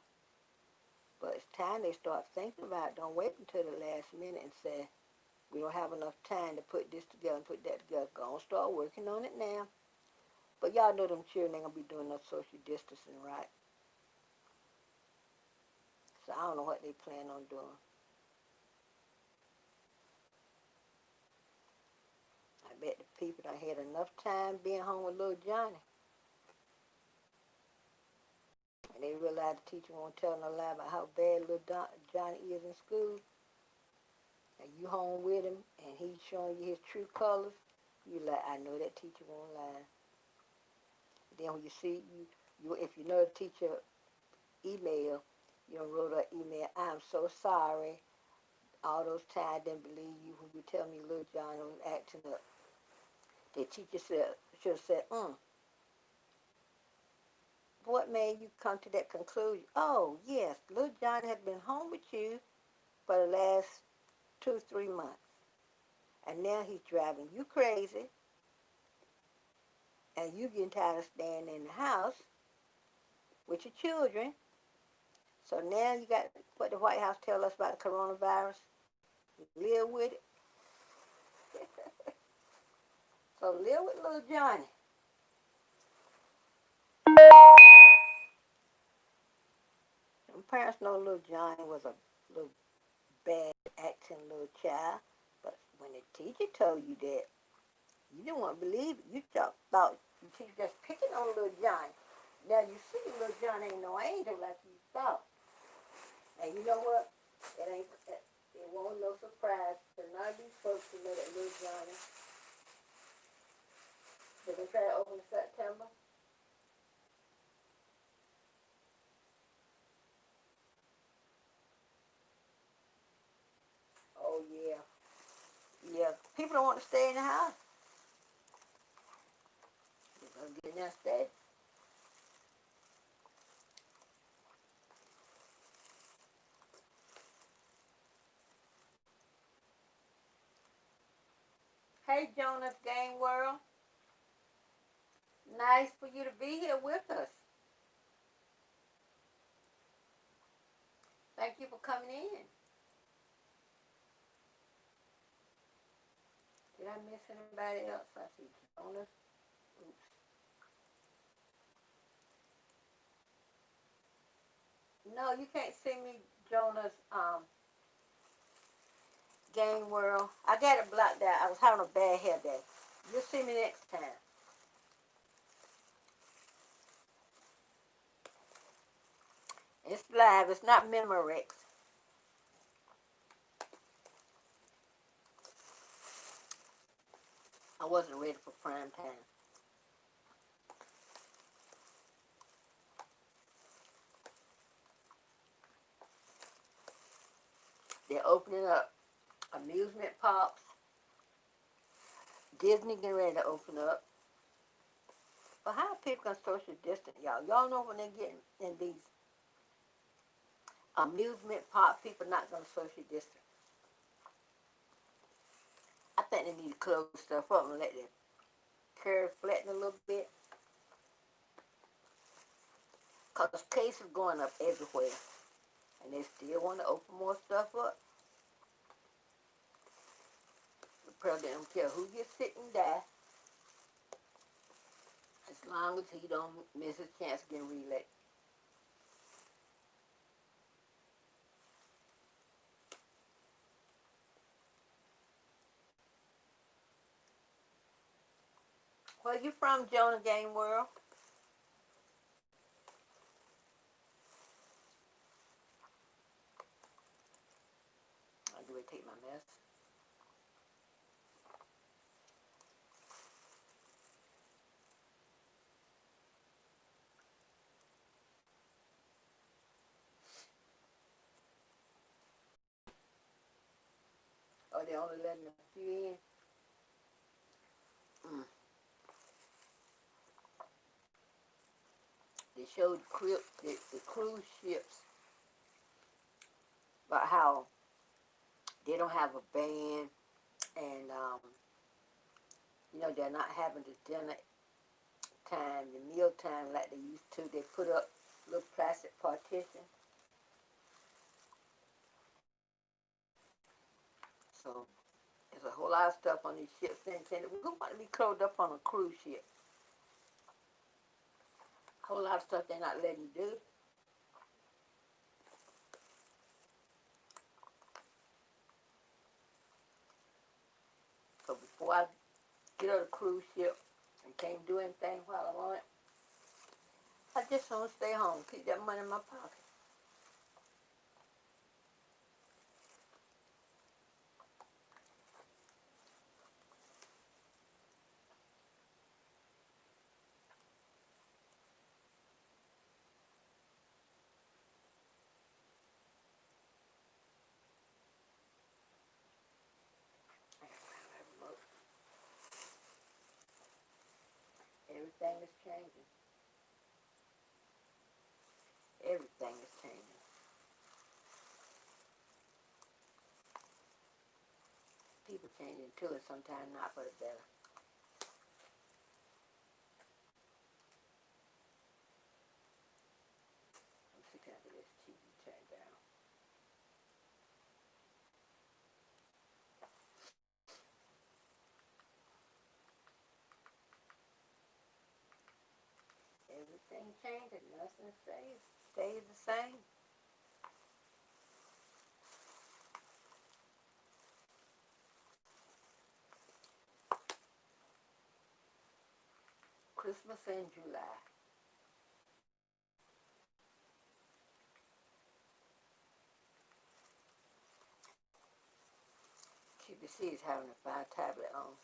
Speaker 1: But it's time they start thinking about it. Don't wait until the last minute and say, we don't have enough time to put this together and put that together. Go and start working on it now. But y'all know them children ain't going to be doing no social distancing, right? So I don't know what they plan on doing. I bet the people done had enough time being home with little Johnny. And they realize the teacher won't tell no lie about how bad little Johnny is in school. And you home with him and he's showing you his true colors. You like, I know that teacher won't lie. Then when you see, if you know the teacher email, you know, wrote her email, I'm so sorry. All those times I didn't believe you when you tell me little Johnny was acting up. The teacher should have said, what made you come to that conclusion? Oh, yes, little Johnny had been home with you for the last 2-3 months. And now he's driving you crazy. And you getting tired of staying in the house with your children. So now you got what the White House tell us about the coronavirus. Live with it. So live with little Johnny. Them parents know little Johnny was a little bad acting little child. But when the teacher told you that, you didn't want to believe it. You thought the teacher just picking on little Johnny. Now you see little Johnny ain't no angel like you thought. And you know what? It won't no surprise to none of these folks to know that little Johnny, they're going to try to open in September. Oh, yeah. Yeah. People don't want to stay in the house. They're going to get in there and stay. Hey, Jonas Game World. Nice for you to be here with us. Thank you for coming in. Did I miss anybody else? I see Jonas. Oops. No, you can't see me, Jonah's Game World. I got it blocked out. I was having a bad hair day. You'll see me next time. It's live. It's not Memorex. I wasn't ready for prime time. They're opening up amusement parks. Disney getting ready to open up. But how are people gonna social distance, y'all? Y'all know when they get in these amusement park, people not gonna social distance. I think they need to close stuff up and let the curve flatten a little bit. Because cases going up everywhere. And they still want to open more stuff up. The president don't care who gets sick and die. As long as he don't miss his chance of getting reelected. Where you from, Jonah Game World? I do take my mess. Oh, they only letting a few in? Mm. They showed the cruise ships about how they don't have a band and they're not having the dinner time, the meal time like they used to. They put up little plastic partitions. So there's a whole lot of stuff on these ships. And who want to be curled up on a cruise ship? A whole lot of stuff they're not letting you do. So before I get on a cruise ship and can't do anything while I'm on it, I just want to stay home, keep that money in my pocket. Everything is changing. Everything is changing. People changing too, and sometimes not for the better. I'm sick of this TV turned down. Everything changing, nothing stays the same. Christmas in July. QVC is having a 5 tablet on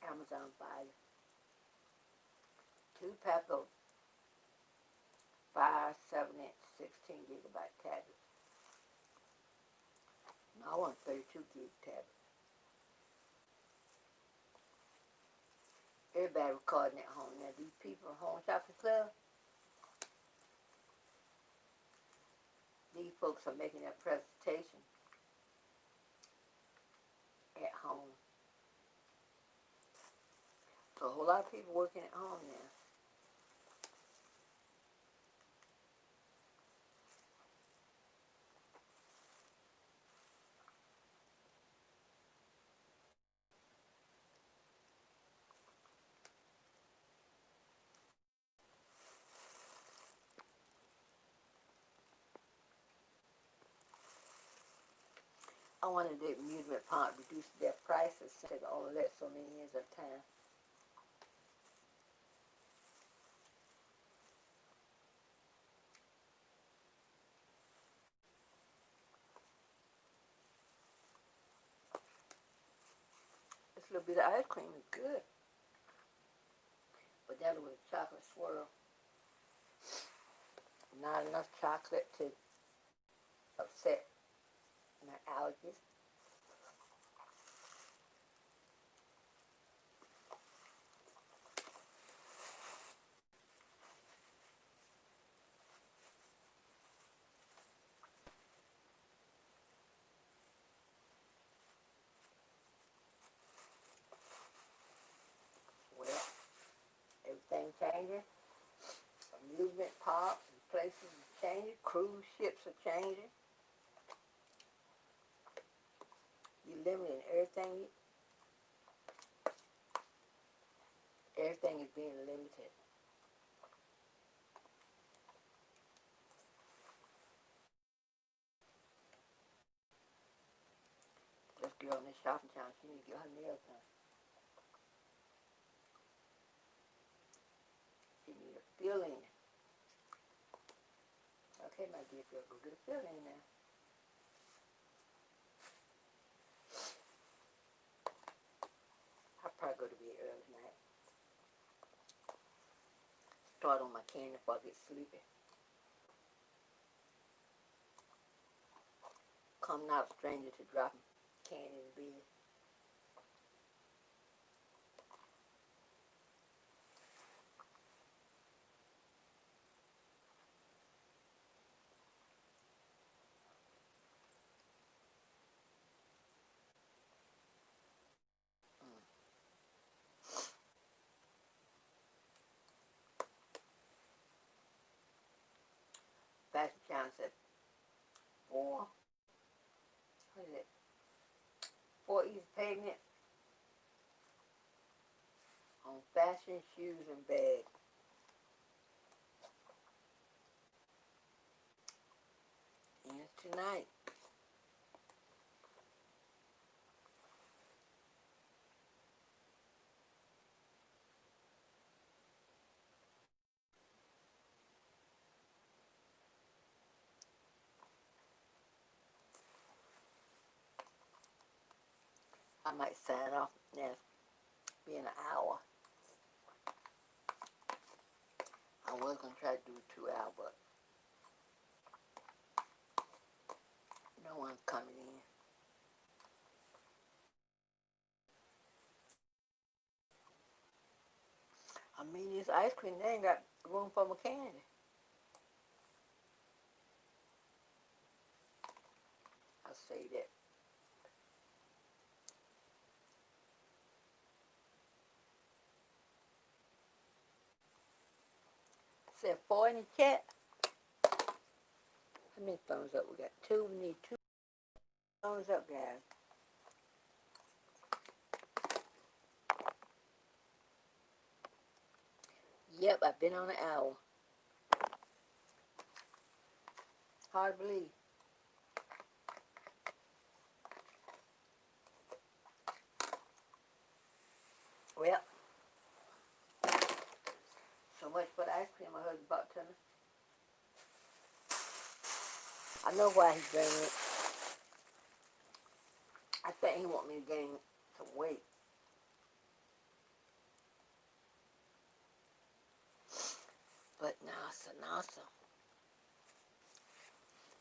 Speaker 1: Amazon Fire. 2 pack of 5, 7-inch, 16 gigabyte tablets. No, I want 32 gig tablet. Everybody recording at home now. These people from Home Shopping Club, these folks are making their presentation at home. So a whole lot of people working at home now. I wanted the amusement park reduce their prices since they only let so many in at a time. This little bit of ice cream is good, but that was a chocolate swirl. Not enough chocolate to upset my allergies. Well, everything changing. Amusement parks and places are changing. Cruise ships are changing. You're limiting everything. Everything is being limited. This girl in this shopping town, she needs to get her nails done. She needs a fill-in. Okay, my dear girl, go get a fill-in now. I'll probably go to bed early tonight. Start on my candy before I get sleepy. Come not a stranger to dropping candy in bed. Fashion Channel said what is it? 4 East Pavement on fashion, shoes, and bags. Ends tonight. I might sign off now. Be in an hour. I was gonna try to do 2 hours, but no one's coming in. I mean, this ice cream, they ain't got room for my candy. I'll say that. Said 4 in the chat. How many thumbs up we got? 2. We need 2 thumbs up, guys. Yep, I've been on an hour. Hard to believe. Well, so much for the ice cream my husband bought to me. I know why he's doing it. I think he want me to gain some weight. But nasa.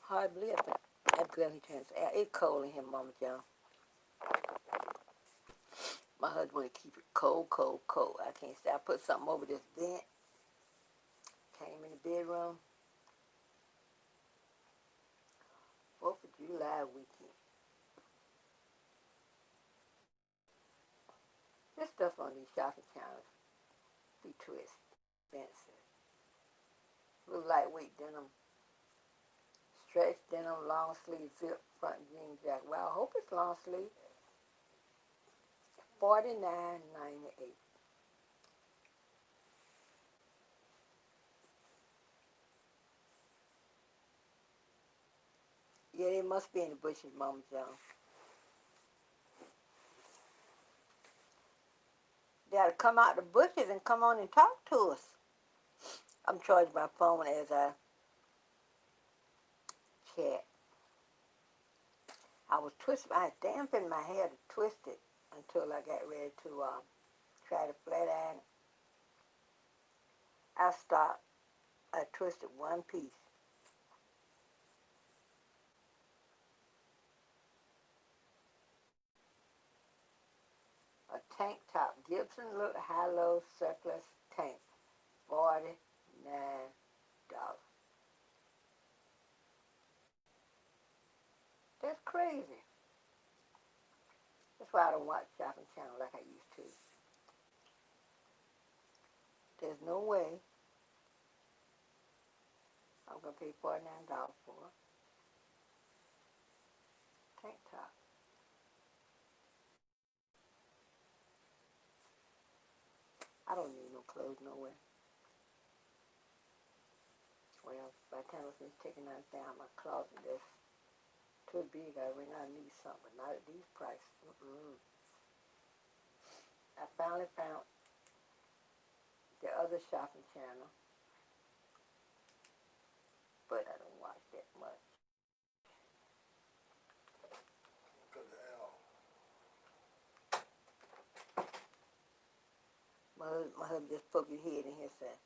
Speaker 1: Hard to believe, but I'm glad he turns out. It's cold in here, Mama John. My husband want to keep it cold. I can't stay. I put something over this vent. Came in the bedroom. 4th of July weekend. This stuff on these shopping channels be too expensive. Little lightweight denim, stretch denim, long sleeve zip front jean jacket. Well, I hope it's long sleeve. $49.98. Yeah, they must be in the bushes, Mama John. They ought to come out the bushes and come on and talk to us. I'm charging my phone as I chat. I was twisting. I dampened my hair to twist it until I got ready to try to flat iron it. I stopped. I twisted one piece. A tank top, Gibson Look High-Low Surplus Tank, $49. That's crazy. That's why I don't watch Shopping Channel like I used to. There's no way I'm going to pay $49 for a tank top. I don't need no clothes nowhere. Well, by the time I finish taking down my closet, that's too big. I really I need something, but not at these prices. I finally found the other Shopping Channel, but I don't watch that much. My husband just poked his head in here and said,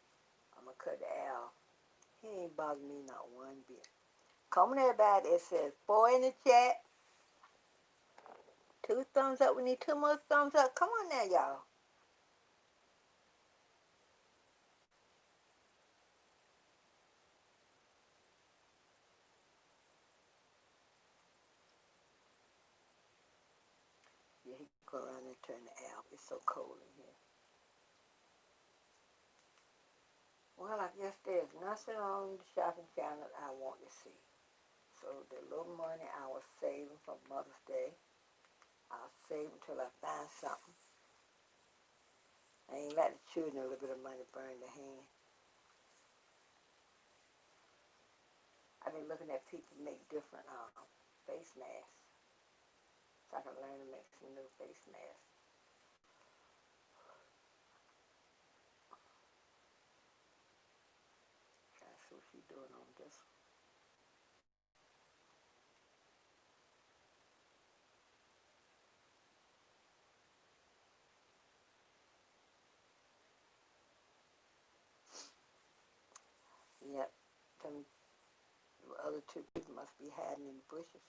Speaker 1: I'm going to cut the owl. He ain't bothering me not one bit. Come on, everybody. It says 4 in the chat. 2 thumbs up. We need 2 more thumbs up. Come on now, y'all. Yeah, he can go around and turn the owl. It's so cold in here. Well, I guess there's nothing on the Shopping Channel I want to see. So the little money I was saving for Mother's Day, I'll save until I find something. I ain't let the children a little bit of money burn their hand. I've been looking at people make different face masks. So I can learn to make some new face masks. Trying to see what she's doing on this one. Yep, them other 2 people must be hiding in the bushes.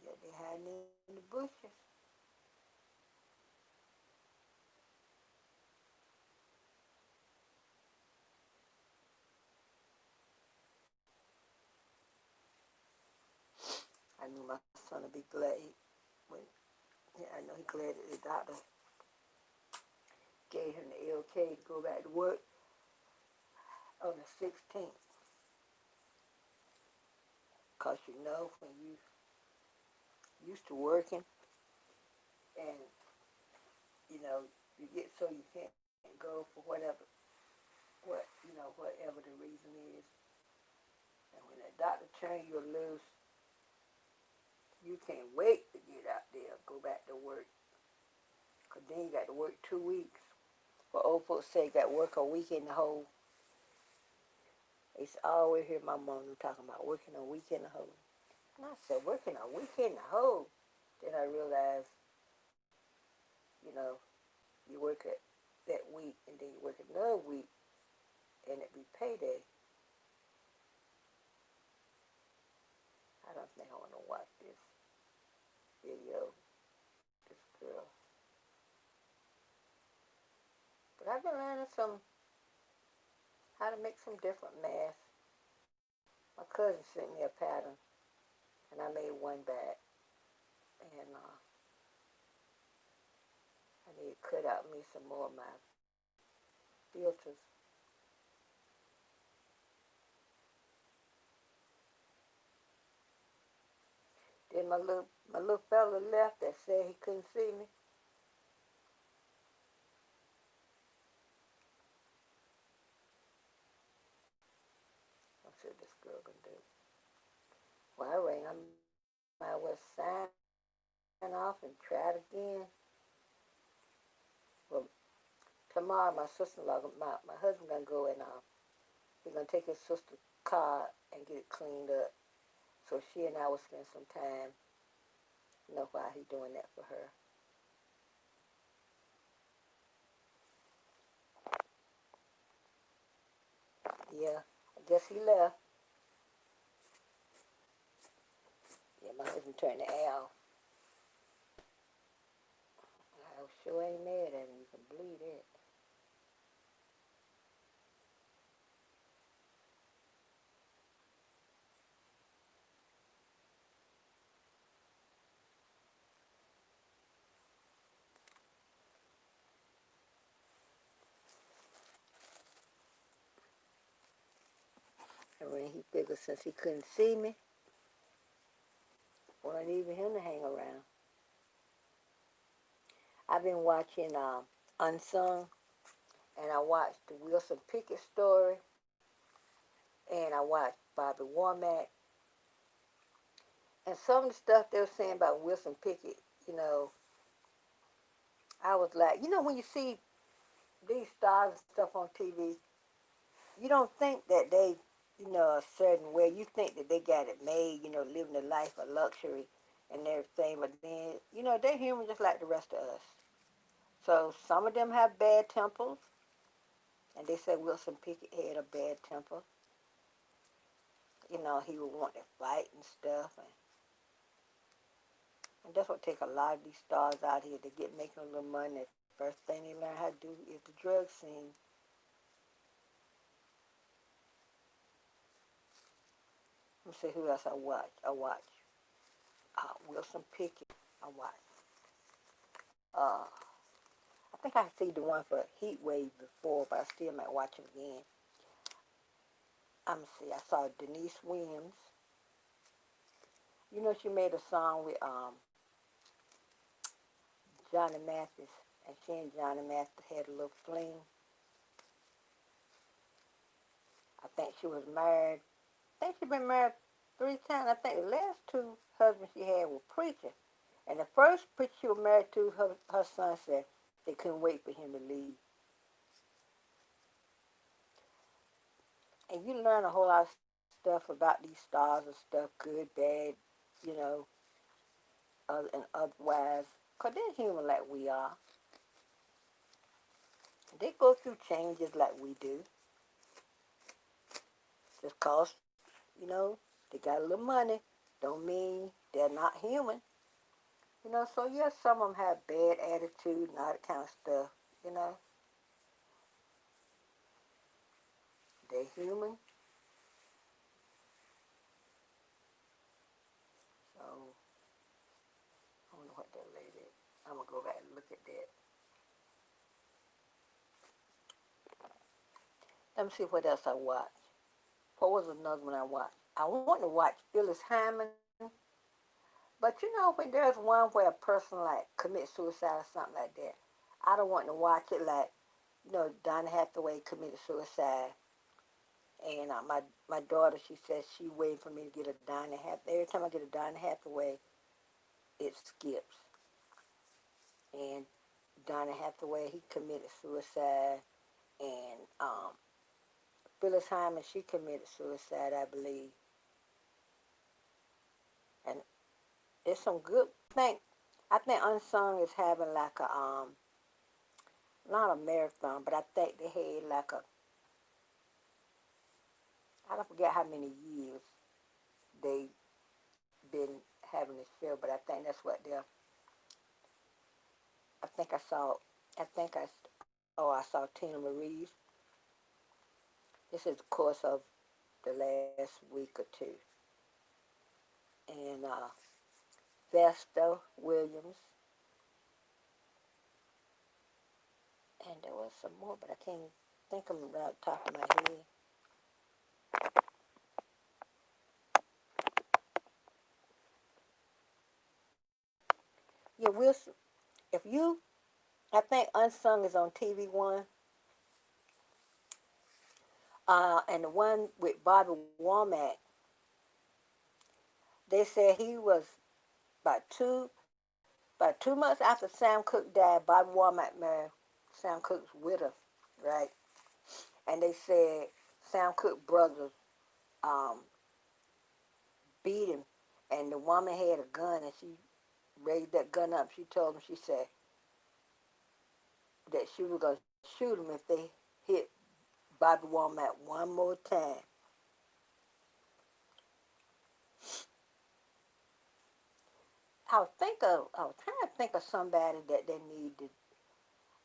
Speaker 1: Yeah, they're hiding in the bushes. I knew my son would be glad I know he's glad that the doctor gave him the LK to go back to work on the 16th. Because you know, when you used to working and, you know, you get so you can't go for whatever the reason is. And when that doctor turns you loose, you can't wait to get out there, go back to work. Because then you got to work 2 weeks. Well, old folks say you got to work a week in the hole. It's always hear my mom talking about working a week in the hole. And I said, working a week in the hole. Then I realized, you work that week and then you work another week and it be payday. I don't think I want to watch this video, this girl. But I've been learning how to make some different masks. My cousin sent me a pattern and I made one back. And I need to cut out me some more of my filters. Then my little fella left that said he couldn't see me. Let's see what this girl can do. Well, I rang. I might well sign off and try it again. tomorrow my sister-in-law, my husband gonna go and he's gonna take his sister's car and get it cleaned up. So she and I will spend some time, while he doing that for her. Yeah, I guess he left. Yeah, my husband turned the air off. I sure ain't mad at him. You can believe it. And when he figured since he couldn't see me, wasn't even him to hang around. I've been watching Unsung, and I watched the Wilson Pickett story, and I watched Bobby Womack. And some of the stuff they were saying about Wilson Pickett, you know, I was like, when you see these stars and stuff on TV, you don't think that they, a certain way. You think that they got it made, living a life of luxury and everything. But then, they're human just like the rest of us. So some of them have bad tempers. And they said Wilson Pickett had a bad temper. He would want to fight and stuff. And that's what take a lot of these stars out here to get making a little money. The first thing they learn how to do is the drug scene. Let me see who else I watch. Wilson Pickett. I watch. I think I see the one for Heat Wave before, but I still might watch it again. Let me see. I saw Denise Williams. She made a song with Johnny Mathis, and she and Johnny Mathis had a little fling. I think she was married. I think she's been married 3 times. I think the last 2 husbands she had were preachers. And the first preacher she was married to, her son said they couldn't wait for him to leave. And you learn a whole lot of stuff about these stars and stuff, good, bad, and otherwise. Because they're human like we are. They go through changes like we do. Just because, they got a little money don't mean they're not human. So yes, some of them have bad attitude and all that kind of stuff, you know. They're human. So, I don't know what that lady is. I'm going to go back and look at that. Let me see what else I watched. What was another one I watched? I want to watch Phyllis Hyman. But when there's one where a person like commits suicide or something like that, I don't want to watch it like, Donna Hathaway committed suicide. And my daughter, she says she waiting for me to get a Donna Hathaway. Every time I get a Donna Hathaway, it skips. And Donna Hathaway, he committed suicide. And Phyllis Hyman, she committed suicide, I believe. And it's some good. I think Unsung is having like a not a marathon, but I think they had like I don't forget how many years they been having the show, but I think that's what they're. I think I saw. I think I. Oh, I saw Tina Marie's. This is the course of the last week or two, and Vesta Williams, and there was some more, but I can't think of them right off the top of my head. Yeah, Wilson. If you, I think Unsung is on TV1. And the one with Bobby Womack, they said he was about 2 months after Sam Cooke died. Bobby Womack married Sam Cooke's widow, right? And they said Sam Cooke brothers um, beat him, and the woman had a gun, and she raised that gun up. She told him, she said that she was gonna shoot him if they hit Bobby Womack one more time. I was trying to think of somebody that they needed.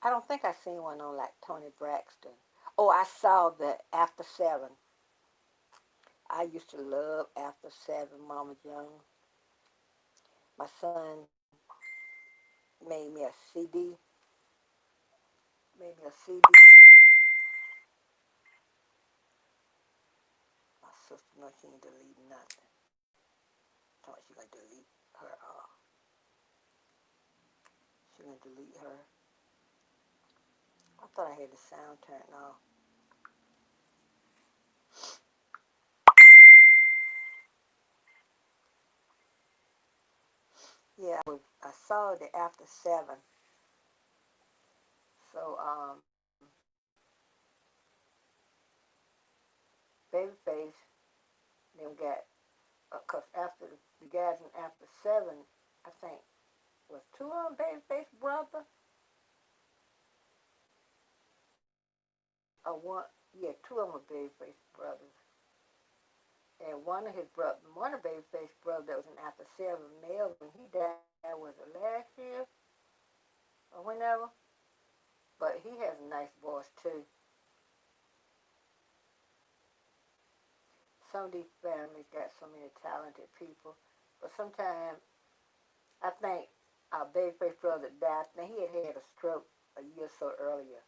Speaker 1: I don't think I seen one on like Tony Braxton. Oh, I saw the After Seven. I used to love After Seven, Mama Jones. My son made me a CD. Made me a CD. My sister knows she ain't delete nothing. Told me she gonna delete her. She gonna delete her. I thought I had the sound turned off. Yeah, I saw the After Seven. So Babyface them got cause after the guys in After Seven, I think was two of them Babyface brother or one. Yeah, two of them were Babyface brothers. And one of Babyface brothers that was in After Seven, Melvin, he died, was it last year or whenever? But he has a nice voice too. Some of these families got so many talented people, but sometimes I think our Babyface brother died. Now he had a stroke a year or so earlier.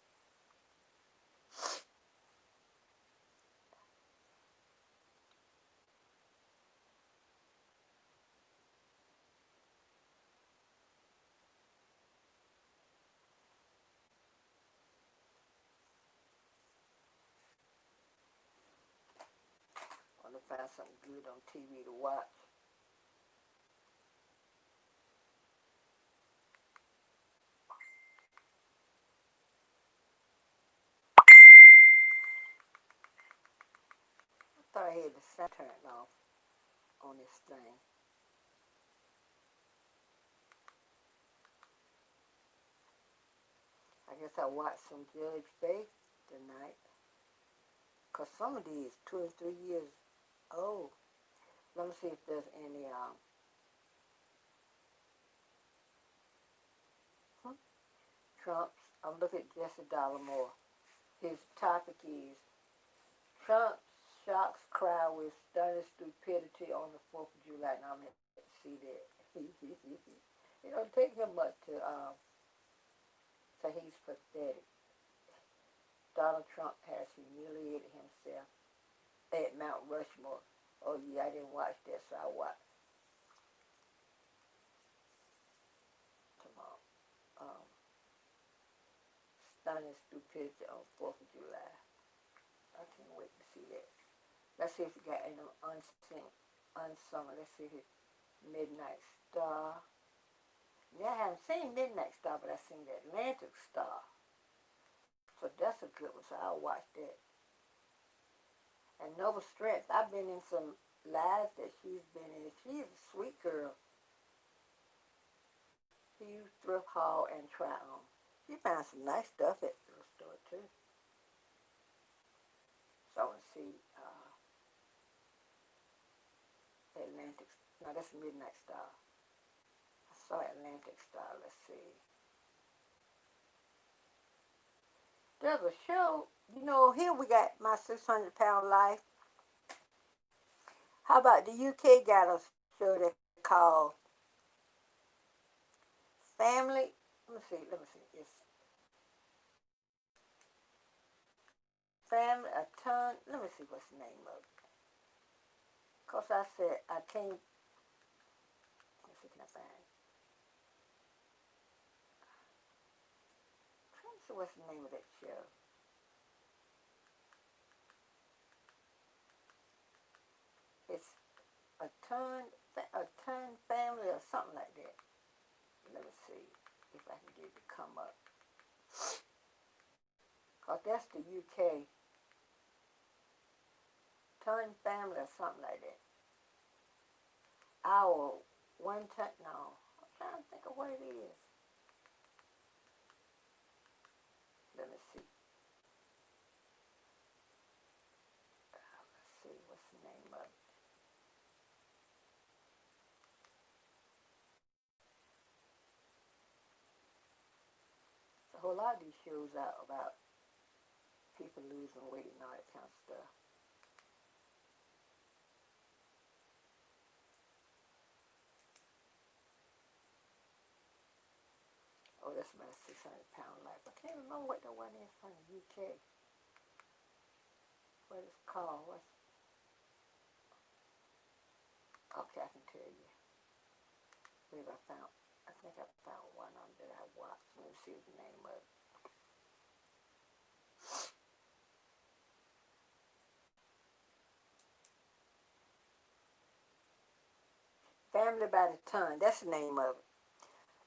Speaker 1: I want to find something good on TV to watch. I thought I had the sound turned off on this thing. I guess I watched some Judge Faith tonight. Because some of these 2 and 3 years old. Let me see if there's any hmm, Trump's. I'm looking at Jesse Dollemore. His topic is Trump shocks crowd with stunning stupidity on the 4th of July. Now I'm going to see that. It don't take him much to say he's pathetic. Donald Trump has humiliated himself at Mount Rushmore. Oh yeah, I didn't watch that, so I watched tomorrow. Um, Stunning stupidity on 4th of July. I can't wait to see that. Let's see if we got any unsung. Let's see here. Midnight Star. Yeah, I haven't seen Midnight Star, but I've seen the Atlantic Star. So that's a good one, so I'll watch that. And Nova Strength, I've been in some lives that she's been in. She's a sweet girl. Hughes Thrift Hall and Try On. She found some nice stuff at the store too. So I want to see Atlantic. No, that's Midnight Star. I saw Atlantic Star. Let's see. There's a show. You know, here we got My 600 Pound Life. How about the UK got a show that called Family? Let me see. Let me see. It's Family a ton. Let me see what's the name of it. Cause I said I can't. Let me see. Can I find? I'm trying to see what's the name of that show. It's a ton family or something like that. Let me see if I can get it to come up. that's the UK. Ton family or something like that. Our one ton, no. I'm trying to think of what it is. Let me see. Let's see, what's the name of it? A whole lot of these shows out about people losing weight and all that kind of stuff. Oh, that's about a 600-pound life. I can't remember what the one is from the UK. What it's called. Okay, I can tell you. Maybe I think I found one on that I watched. Let me see the name of it. Family by the Ton. That's the name of it.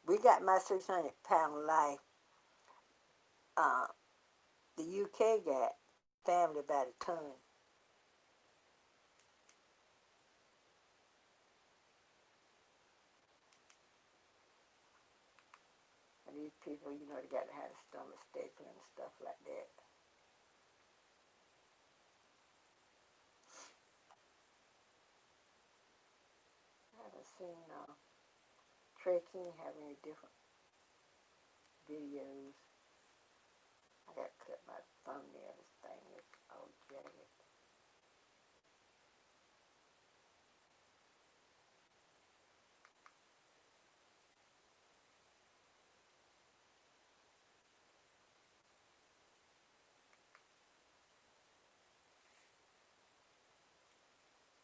Speaker 1: We got my 600-pound life. Uh, the UK got Family by the Ton. And these people, they got to have a stomach staple and stuff like that. I haven't seen Trey King have any different videos. I got to cut my thumbnail. This thing is all jagged.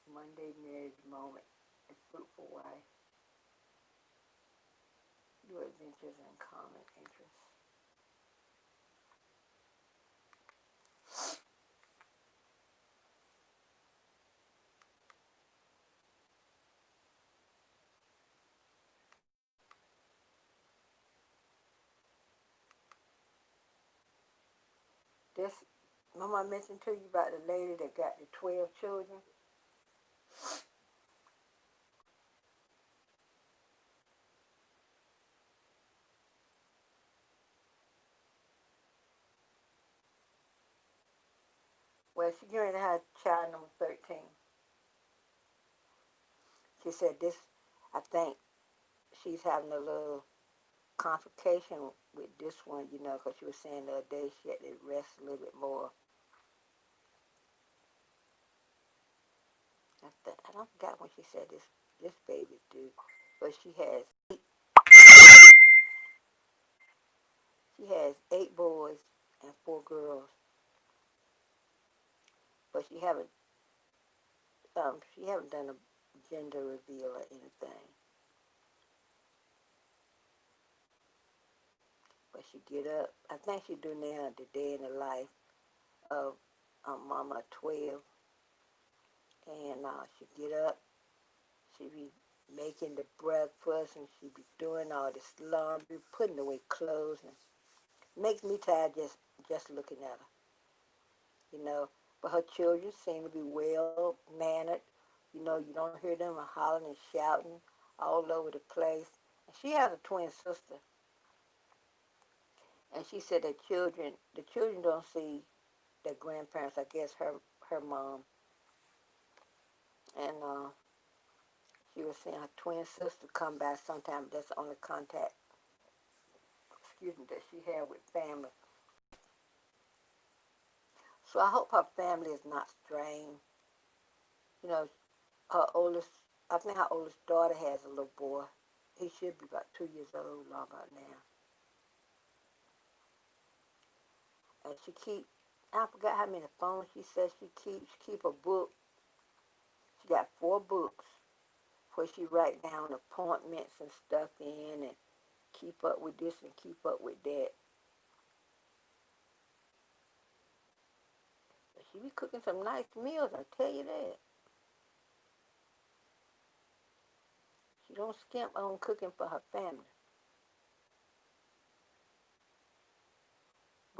Speaker 1: Monday marriage moment. A fruitful wife. New adventures and common interests. This, remember I mentioned to you about the lady that got the 12 children? Well, she's going to have child number 13. She said this, I think she's having a little complication with this one, because she was saying the other day she had to rest a little bit more. I don't forget when she said this baby's due, but she has 8 boys and 4 girls, but she haven't done a gender reveal or anything. But she get up. I think she do now the day in the life of Mama 12, and she get up. She be making the breakfast, and she be doing all this laundry, putting away clothes, and makes me tired just looking at her. But her children seem to be well mannered. You don't hear them hollering and shouting all over the place. And she has a twin sister, and she said that the children don't see their grandparents. I guess her mom, and she was saying her twin sister come by sometime. That's the only contact, that she had with family. So I hope her family is not strained. You know, her oldest, I think her oldest daughter has a little boy. He should be about 2 years old about now. And I forgot how many phones she says she keeps. She keep a book. She got 4 books where she write down appointments and stuff in and keep up with this and keep up with that. But she be cooking some nice meals, I tell you that. She don't skimp on cooking for her family.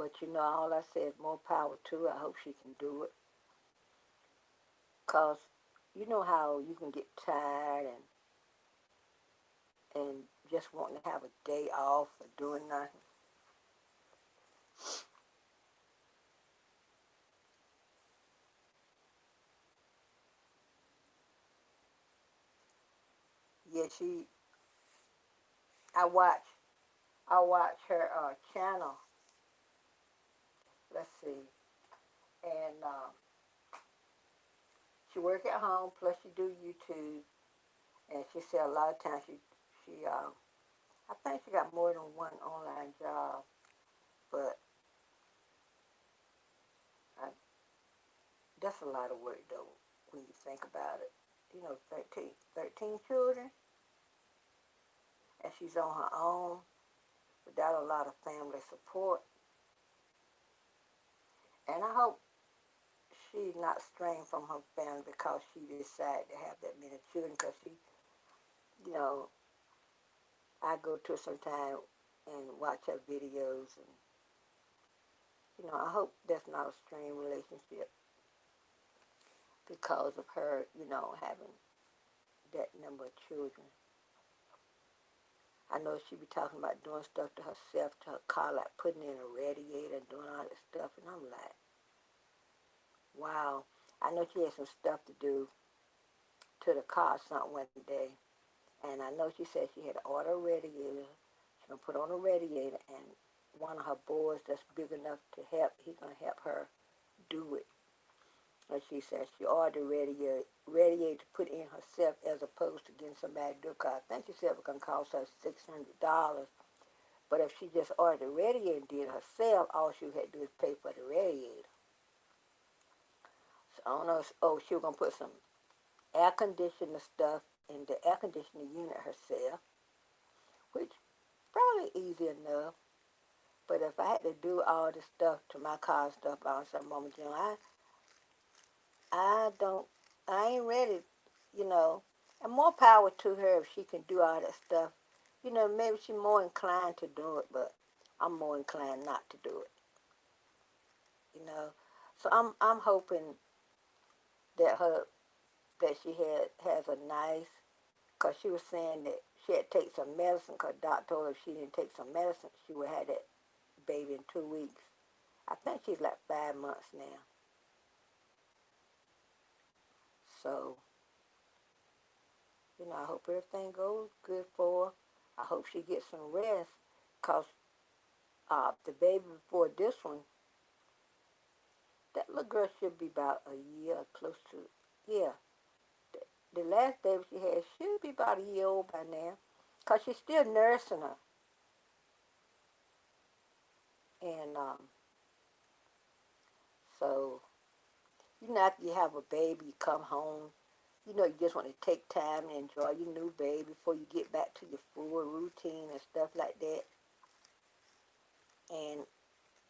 Speaker 1: But you know, all I say is more power to her. I hope she can do it. Because you know how you can get tired and just wanting to have a day off or doing nothing. Yeah, I watch, I watch her channel. Let's see, and she work at home plus she do YouTube, and she said a lot of times she I think she got more than one online job, but I, that's a lot of work though when you think about it. You know, 13 children, and she's on her own without a lot of family support. And I hope she's not strained from her family because she decided to have that many children. Because she, you know, I go to her sometime and watch her videos, and you know, I hope that's not a strained relationship because of her, you know, having that number of children. I know she be talking about doing stuff to herself, to her car, like putting in a radiator and doing all that stuff, and I'm like, wow. I know she had some stuff to do to the car something one day, and I know she said she had to order a radiator. She's gonna put on a radiator, and one of her boys that's big enough to help, he's gonna help her do it. And she said she ordered a radiator to put in herself as opposed to getting somebody to do it. 'Cause I think she said it was gonna cost her $600. But if she just ordered the radiator and did it herself, all she had to do is pay for the radiator. So I don't know. Oh, she was gonna put some air conditioner stuff in the air conditioning unit herself, which probably easy enough. But if I had to do all this stuff to my car and stuff, I said, Mama June, I don't, I ain't ready, you know. And more power to her if she can do all that stuff. You know, maybe she's more inclined to do it, but I'm more inclined not to do it. You know, so I'm hoping that her that she has a nice, cause she was saying that she had to take some medicine, cause doctor told her if she didn't take some medicine, she would have that baby in 2 weeks. I think she's like 5 months now. So, you know, I hope everything goes good for her. I hope she gets some rest, cause the baby before this one, that little girl should be about a year, close to, yeah. The last baby she had should be about a year old by now, cause she's still nursing her. And so, you know, after you have a baby, you come home. You know, you just want to take time and enjoy your new baby before you get back to your full routine and stuff like that. And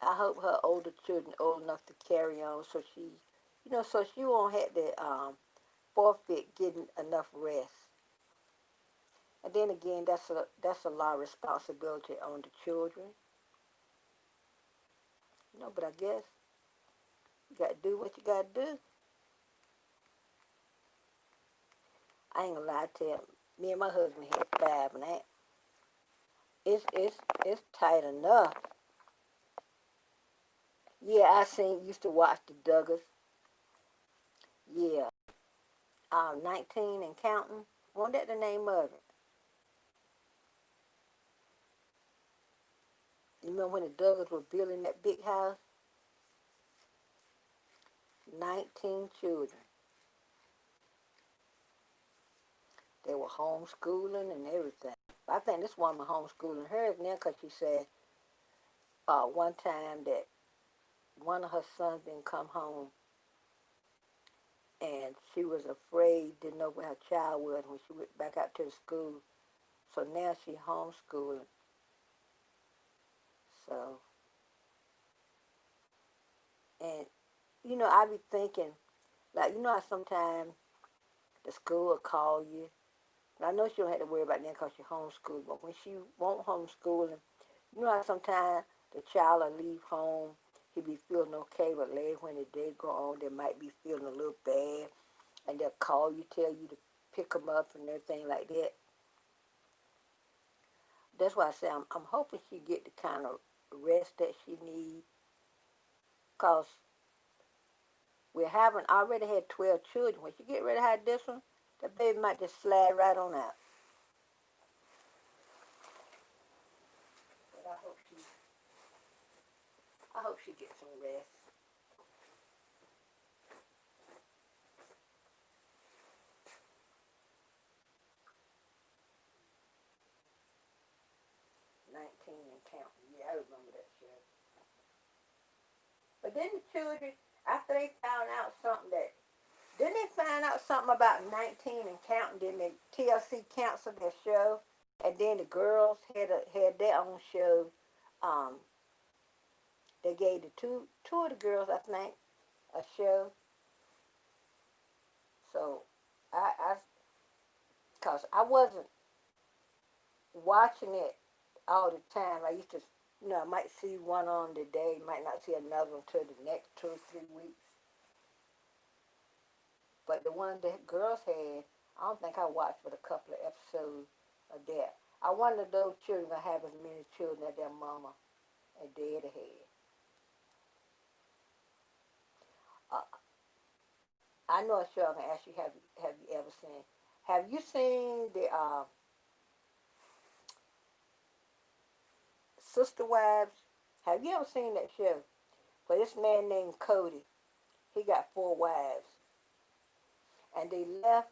Speaker 1: I hope her older children old enough to carry on, so she, you know, so she won't have to forfeit getting enough rest. And then again, that's a lot of responsibility on the children. You know, but I guess you got to do what you got to do. I ain't gonna lie to you. Me and my husband had five, and it's tight enough. Yeah, I used to watch the Duggars. Yeah, 19 and counting. Wasn't that the name of it? You remember when the Duggars were building that big house? 19 children. They were homeschooling and everything. I think this woman homeschooling hers now because she said one time that one of her sons didn't come home and she was afraid, didn't know where her child was when she went back out to the school. So now she homeschooling. So, and you know, I be thinking, like, you know how sometimes the school will call you. And I know she don't have to worry about that because she homeschooled, but when she won't homeschooling, you know how sometimes the child will leave home. He be feeling okay, but later when the day go on, they might be feeling a little bad, and they'll call you, tell you to pick them up and everything like that. That's why I say I'm hoping she get the kind of rest that she needs, cause we haven't already had 12 children. When she get ready to have this one, the baby might just slide right on out. But I hope she gets some rest. '19 and counting. Yeah, I remember that show. But then the children, after they found out something that, didn't they find out something about 19 and counting? Then the TLC canceled their show, and then the girls had their own show. Um, they gave the two of the girls, I think, a show. So cause I wasn't watching it all the time. I used to, I might see one on today, might not see another until the next 2 or 3 weeks. But the one that girls had, I don't think I watched but a couple of episodes of that. I wonder if those children gonna have as many children as their mama and daddy had. Uh, I know a show I'm gonna ask you. Have you ever seen? Have you seen the Sister Wives? Have you ever seen that show? Well, this man named Cody, he got 4 wives, and they left.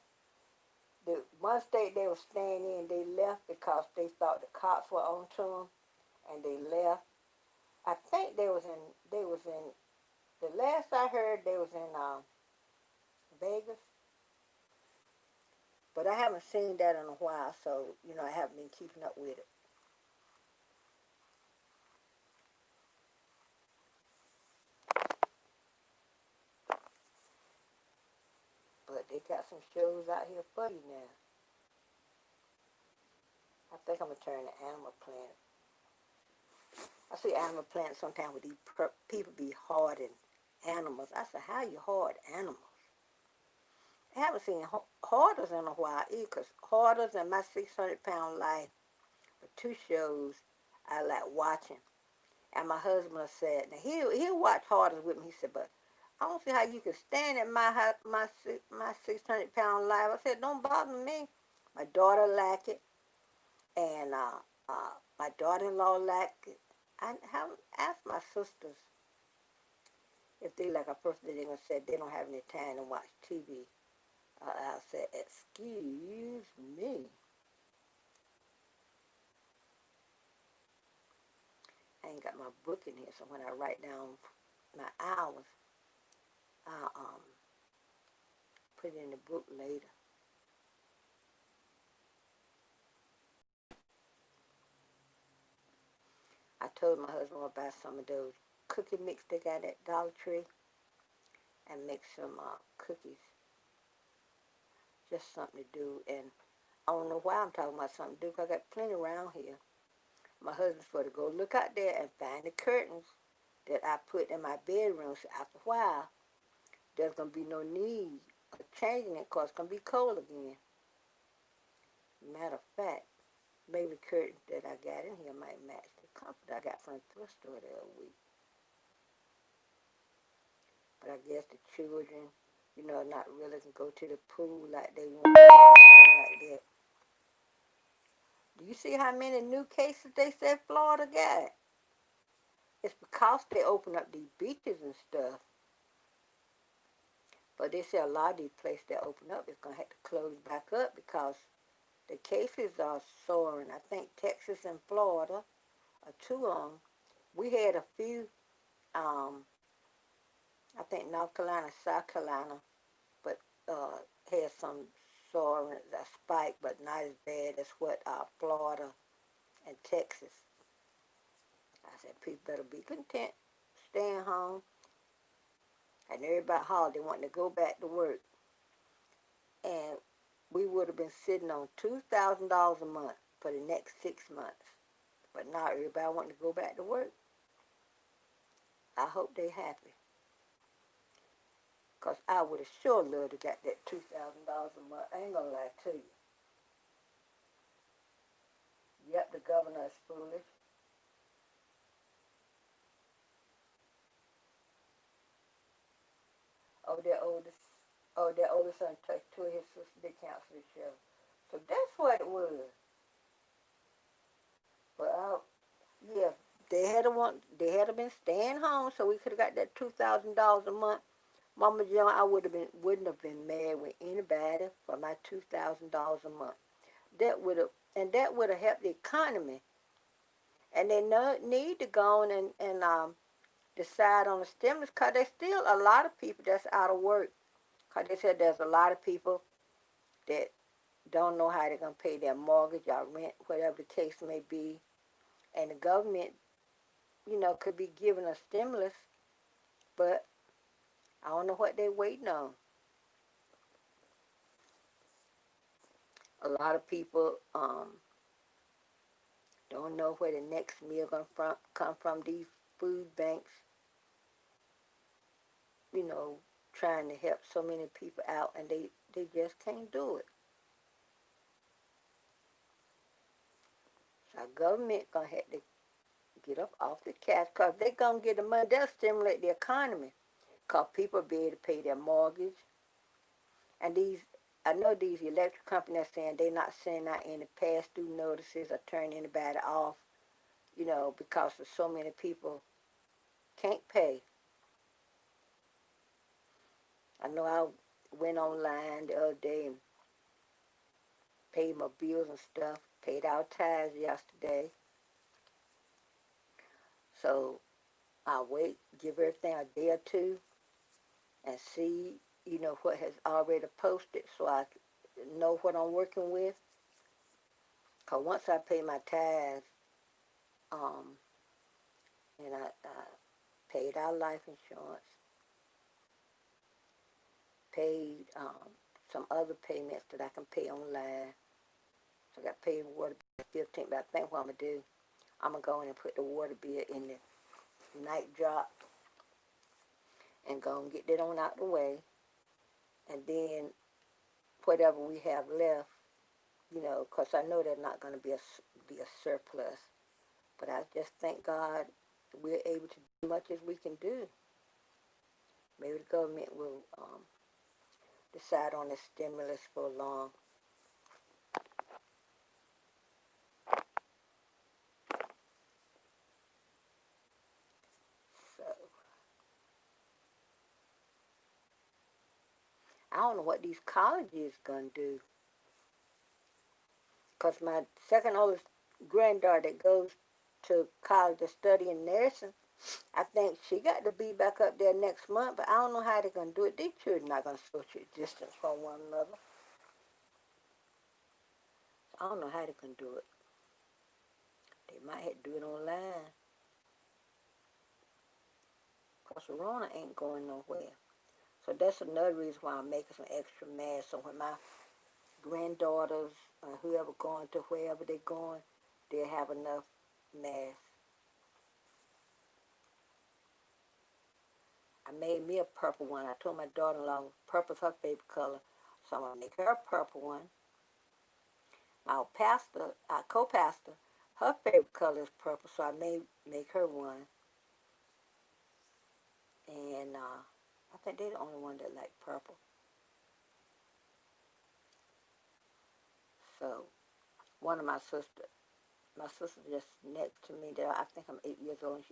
Speaker 1: The one state they were staying in, they left because they thought the cops were on to them, and they left. I think they was in. The last I heard, they was in Vegas, but I haven't seen that in a while, so I haven't been keeping up with it. But they got some shows out here for you now. I think I'm gonna turn to Animal Planet. I see Animal Planet sometimes with these people be harding animals. I said, how you hard animals? I haven't seen Hoarders in a while either, because Hoarders and My 600-Pound Life are two shows I like watching. And my husband said, now he'll watch Hoarders with me. He said, but I don't see how you can stand at my 600-pound life. I said, don't bother me. My daughter like it, and my daughter-in-law like it. I haven't asked my sisters if they like. At first, they gonna say they don't have any time to watch TV. I said, excuse me. I ain't got my book in here, so when I write down my hours, I'll put it in the book later. I told my husband I'll buy some of those cookie mix they got at Dollar Tree and make some cookies. Just something to do. And I don't know why I'm talking about something to do, because I got plenty around here. My husband's for to go look out there and find the curtains that I put in my bedroom. So after a while, there's going to be no need of changing it, because it's going to be cold again. Matter of fact, maybe the curtains that I got in here might match the comfort I got from the thrift store the other week. But I guess the children, not really can go to the pool like they want or anything like that. Do you see how many new cases they said Florida got? It's because they open up these beaches and stuff. But they say a lot of these places that open up is going to have to close back up because the cases are soaring. I think Texas and Florida are two of them. We had a few, I think North Carolina, South Carolina, but had some soaring, a spike, but not as bad as what Florida and Texas. I said, people better be content, staying home, and everybody hollered they wanted to go back to work. And we would have been sitting on $2,000 a month for the next 6 months. But now everybody wanting to go back to work. I hope they happy. Because I would have sure loved to get that $2,000 a month. I ain't going to lie to you. Yep, the governor is foolish. Their oldest son took two of his sisters, they cancel each other. So that's what it was. But yeah, they had been staying home, so we could have got that $2,000 a month. Mama John, I wouldn't have been mad with anybody for my $2,000 a month. That would have helped the economy. And they need to go on and decide on the stimulus, because there's still a lot of people that's out of work. Because they said there's a lot of people that don't know how they're going to pay their mortgage or rent, whatever the case may be. And the government, could be giving a stimulus, but I don't know what they're waiting on. A lot of people don't know where the next meal going to come from. These food banks, trying to help so many people out, and they just can't do it. So our government going to have to get up off the cash, because if they're going to get the money, they'll stimulate the economy, because people will be able to pay their mortgage. And I know these electric companies are saying they're not sending out any pass-through notices or turning anybody off, because of so many people can't pay. I know I went online the other day and paid my bills and stuff, paid our tithes yesterday. So I'll wait, give everything a day or two, and see, what has already posted, so I know what I'm working with. Because once I pay my tithes, and I paid our life insurance, paid some other payments that I can pay online. So I got paid water bill 15, but I think what I'm going to do, I'm going to go in and put the water bill in the night drop and go and get that on out the way. And then whatever we have left, because I know there's not going to be a surplus. But I just thank God we're able to do as much as we can do. Maybe the government will decide on a stimulus for long. So I don't know what these colleges going to do. Because my second oldest granddaughter that goes to college to study in nursing, I think she got to be back up there next month, but I don't know how they're going to do it. These children are not going to social distance from one another. I don't know how they can do it. They might have to do it online. Because Corona ain't going nowhere. So that's another reason why I'm making some extra masks. So when my granddaughters or whoever going to wherever they're going, they'll have enough masks. I made me a purple one. I told my daughter-in-law purple's her favorite color, so I'm going to make her a purple one. My pastor, our co-pastor, her favorite color is purple, so I may make her one. And I think they're the only one that like purple. So one of my sister just next to me, that I think I'm 8 years old, and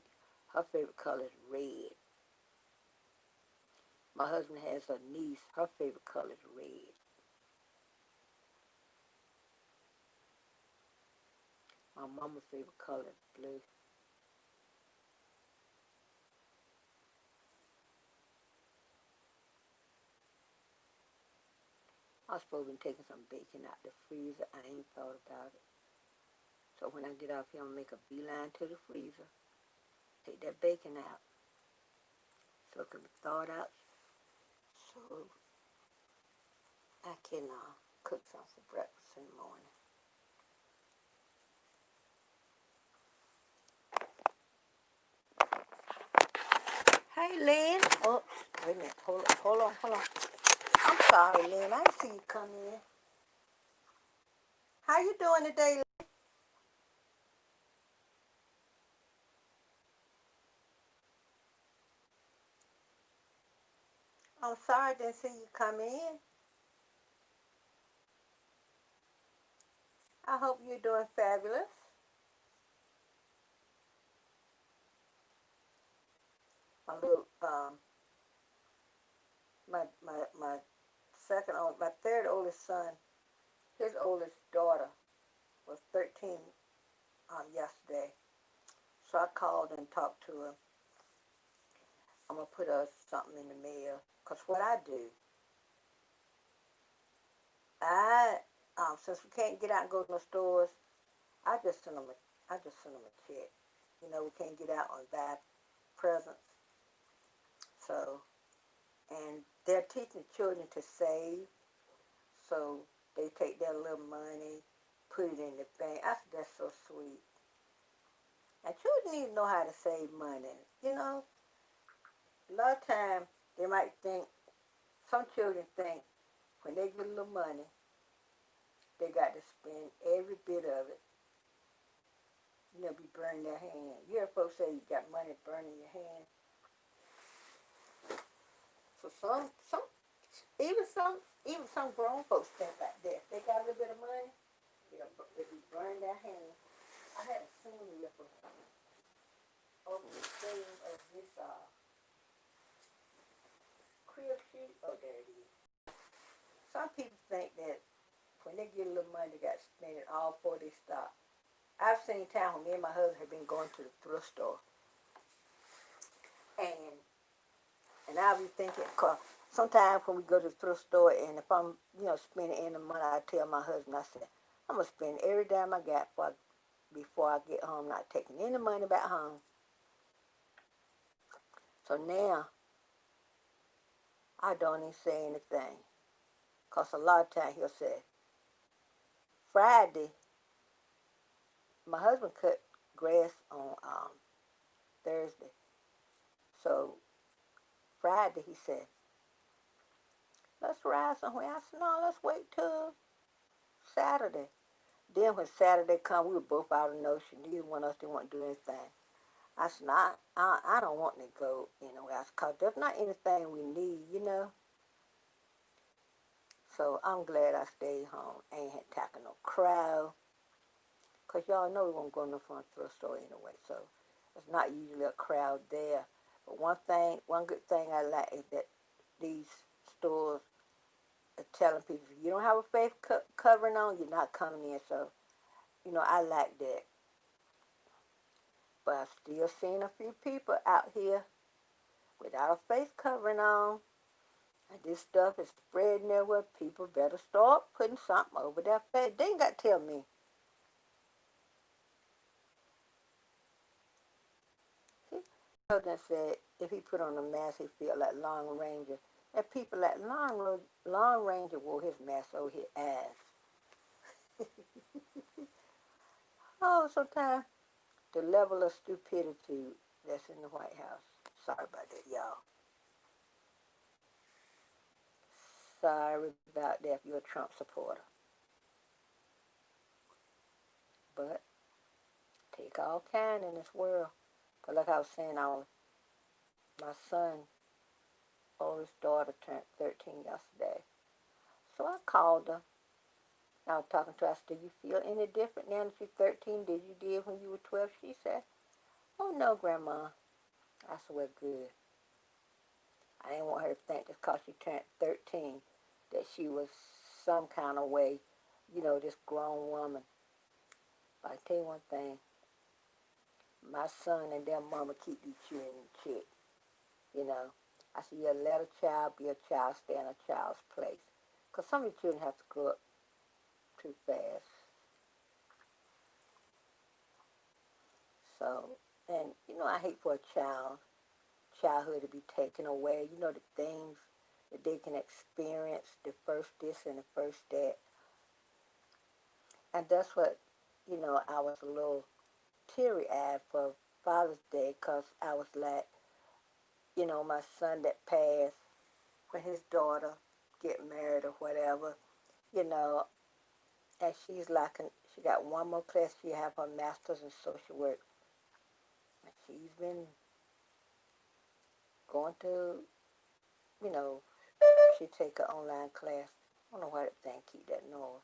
Speaker 1: her favorite color is red. My husband has a niece, her favorite color is red. My mama's favorite color is blue. I was supposed to be taking some bacon out the freezer. I ain't thought about it. So when I get off here, I'm going to make a beeline to the freezer. Take that bacon out. So it can be thawed out. So I can cook something for breakfast in the morning. Hey, Lynn. Oh, wait a minute. Hold on. I'm sorry, Lynn. I didn't see you come in. How you doing today, Lynn? I'm sorry I didn't see you come in. I hope you're doing fabulous. My little, my my third oldest son, his oldest daughter was 13 yesterday. So I called and talked to her. I'm gonna put her something in the mail. Cause what I do, I since we can't get out and go to the stores, I just send them a check. You know, we can't get out and buy presents. So, and they're teaching children to save. So they take their little money, put it in the bank. I said that's so sweet. And children need to know how to save money. You know, a lot of times they might think, some children think when they get a little money, they got to spend every bit of it. You know, be burning their hand. You hear folks say you got money burning your hand. So even some grown folks think like that. They got a little bit of money, they be burning their hand. I had a seen lip over the thing of this crib sheet. Oh, there it is. Some people think that when they get a little money, they got to spend it all before they stop. I've seen times when me and my husband have been going to the thrift store, and I'll be thinking, cause sometimes when we go to the thrift store, and if I'm spending any money, I tell my husband, I said, I'm gonna spend every dime I got before I get home, not taking any money back home. So now I don't even say anything, cause a lot of times he'll say, Friday, my husband cut grass on Thursday, so Friday he said, let's ride somewhere. I said, no, let's wait till Saturday. Then when Saturday come, we were both out of notion. Neither one of us didn't want to do anything. I said, no, I don't want to go anywhere else because there's not anything we need. So I'm glad I stayed home. Ain't had tackle no crowd. Because y'all know we won't go in the front thrift store anyway. So there's not usually a crowd there. But one good thing I like is that these stores are telling people, if you don't have a face covering on, you're not coming in. So, I like that. But I've still seen a few people out here without a face covering on. And this stuff is spreading everywhere. People better start putting something over their face. They ain't got to tell me. See, President said if he put on a mask, he feel like Long Ranger. And people like Long Ranger wore his mask over his ass. Oh, sometimes the level of stupidity that's in the White House. Sorry about that, y'all. Sorry about that if you're a Trump supporter. But take all kind in this world. But like I was saying, my son, oldest daughter, turned 13 yesterday. So I called her. I was talking to her. I said, do you feel any different now that you're 13 than you did when you were 12? She said, oh, no, Grandma. I said, well, good. I didn't want her to think just because she turned 13 that she was some kind of way, this grown woman. But I tell you one thing, my son and their mama keep these children in check. I said, yeah, let a child be a child, stay in a child's place. Because some of the children have to grow up too fast. So, and, I hate for a childhood to be taken away. The things that they can experience, the first this and the first that. And that's what, I was a little teary-eyed for Father's Day because I was like, my son that passed, when his daughter get married or whatever, you know, and she got one more class. She have her master's in social work. And she's been going to, you know, she take an online class. I don't know why that thing keep that noise.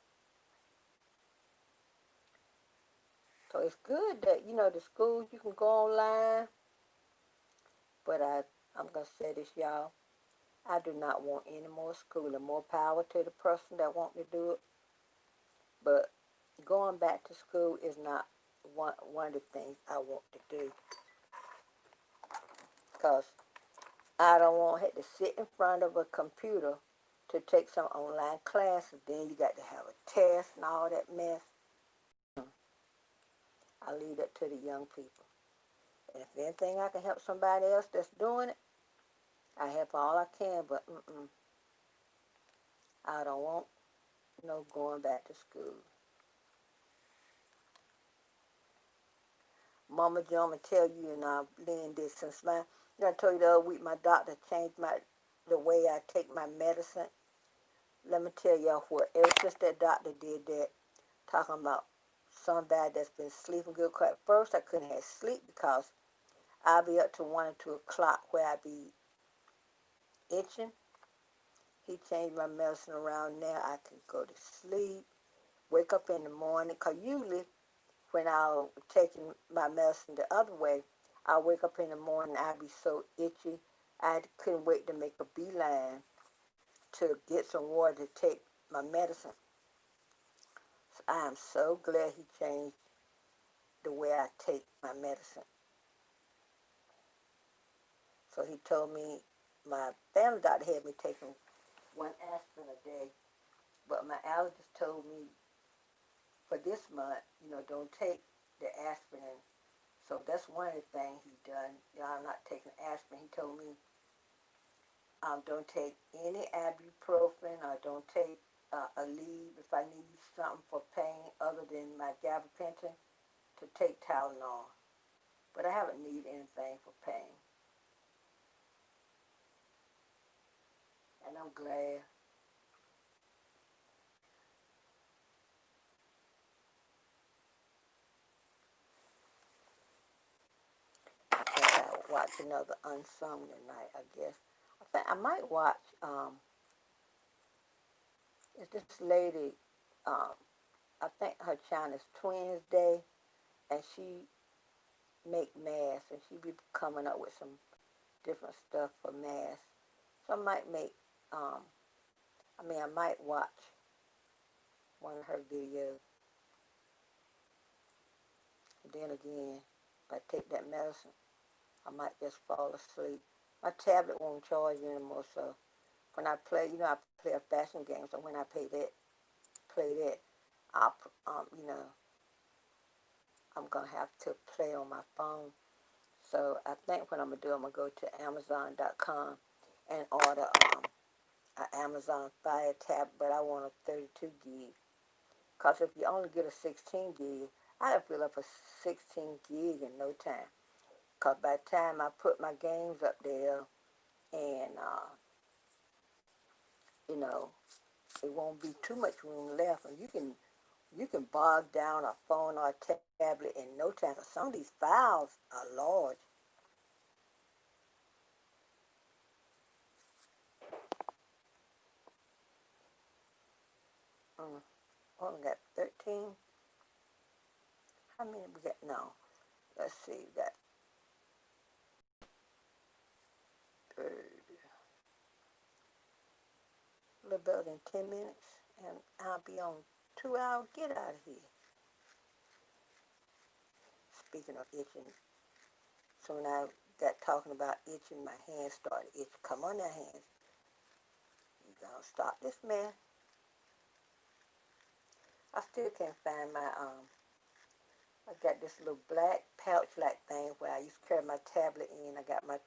Speaker 1: So it's good that, the schools you can go online, but I'm going to say this, y'all. I do not want any more schooling. More power to the person that want to do it. But going back to school is not one of the things I want to do. Because I don't want to have to sit in front of a computer to take some online classes. Then you got to have a test and all that mess. I leave that to the young people. And if anything I can help somebody else that's doing it, I help all I can. But I don't want no going back to school. Mama Joe, I'm going to tell you, and I've learned this since I told you the other week, my doctor changed the way I take my medicine. Let me tell y'all what, ever since that doctor did that, talking about somebody that's been sleeping good. At first I couldn't have sleep because I'll be up to 1 or 2 o'clock where I be itching. He changed my medicine around now. I can go to sleep, wake up in the morning, because usually when I'm taking my medicine the other way, I wake up in the morning, I'd be so itchy, I couldn't wait to make a beeline to get some water to take my medicine. So I am so glad he changed the way I take my medicine. So he told me, my family doctor had me taking 1 aspirin a day, but my allergist told me for this month, don't take the aspirin. So that's one of the things he done. I'm not taking aspirin. He told me don't take any ibuprofen or don't take Aleve if I need something for pain other than my gabapentin, to take Tylenol. But I haven't needed anything for pain. And I'm glad. I think I'll watch another Unsung tonight, I guess. I think I might watch, it's this lady, I think her channel is Twins Day, and she make masks, and she be coming up with some different stuff for masks. So I might I might watch one of her videos. And then again, if I take that medicine, I might just fall asleep. My tablet won't charge anymore, so when I play, I play a fashion game, so when I play that, I'll, I'm going to have to play on my phone. So I think what I'm going to do, I'm going to go to Amazon.com and order an Amazon Fire tablet, but I want a 32 gig. Because if you only get a 16 gig, I can fill up a 16 gig in no time. Because by the time I put my games up there and, it won't be too much room left. And you can bog down a phone or a tablet in no time. Because some of these files are large. Well, we got 13. How many we got? No. Let's see. We got a little better than 10 minutes. And I'll be on 2 hours. Get out of here. Speaking of itching, so when I got talking about itching, my hands started itching. Come on now, hands. You gonna stop this, man? I still can't find my, I got this little black pouch-like thing where I used to carry my tablet in. I got my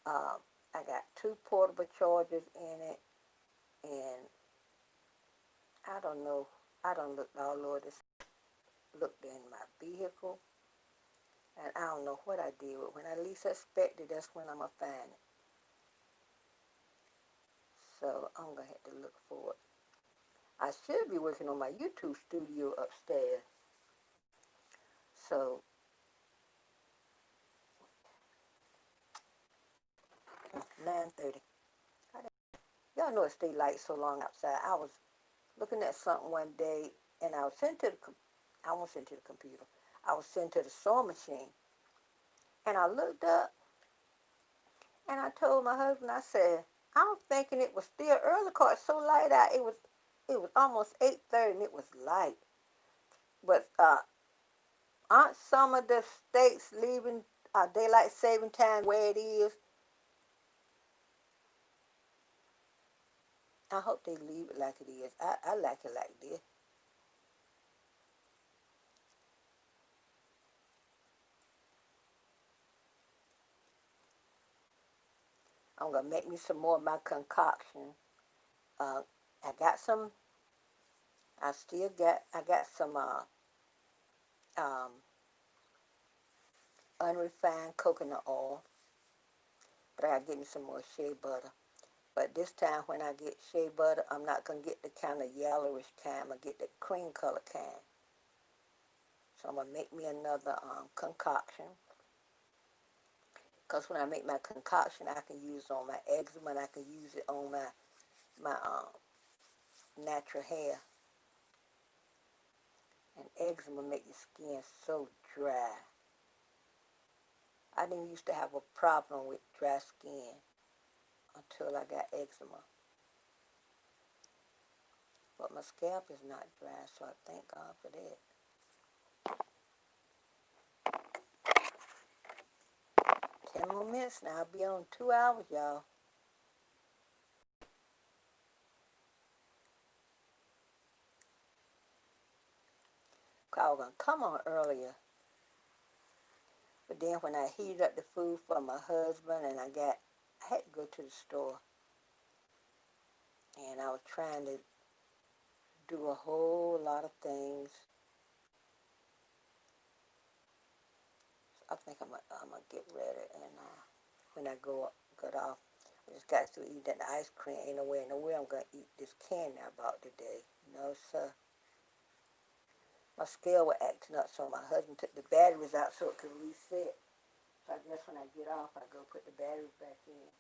Speaker 1: I got 2 portable chargers in it, and I don't know. I don't look all over this. Looked in my vehicle. And I don't know what I did with it. When I least expect it, that's when I'm going to find it. So I'm going to have to look for it. I should be working on my YouTube studio upstairs. So 9:30. Y'all know it stay light so long outside. I was looking at something one day, and I was sent to I won't send to the computer. I was sent to the sewing machine, and I looked up, and I told my husband, I said, I'm thinking it was still early, cause it's so light out. It was almost 8:30, and it was light. But aren't some of the states leaving daylight saving time where it is? I hope they leave it like it is. I like it like this. I'm gonna make me some more of my concoction. I got some. I got some um, unrefined coconut oil, but I gotta get me some more shea butter. But this time when I get shea butter, I'm not gonna get the kind of yellowish kind. I'm gonna get the cream color kind. So I'm gonna make me another concoction. Cause when I make my concoction, I can use it on my eczema, and I can use it on my natural hair. And eczema make your skin so dry. I didn't used to have a problem with dry skin until I got eczema. But my scalp is not dry, so I thank God for that. 10 more minutes now. I'll be on 2 hours, y'all. I was going to come on earlier. But then when I heated up the food for my husband and I had to go to the store. And I was trying to do a whole lot of things. I think I'm gonna get ready, and when I got off, I just got to eat that ice cream. Ain't no way in the world I'm gonna eat this candy I bought today. No, sir. My scale was acting up, so my husband took the batteries out so it could reset. So I guess when I get off, I go put the batteries back in.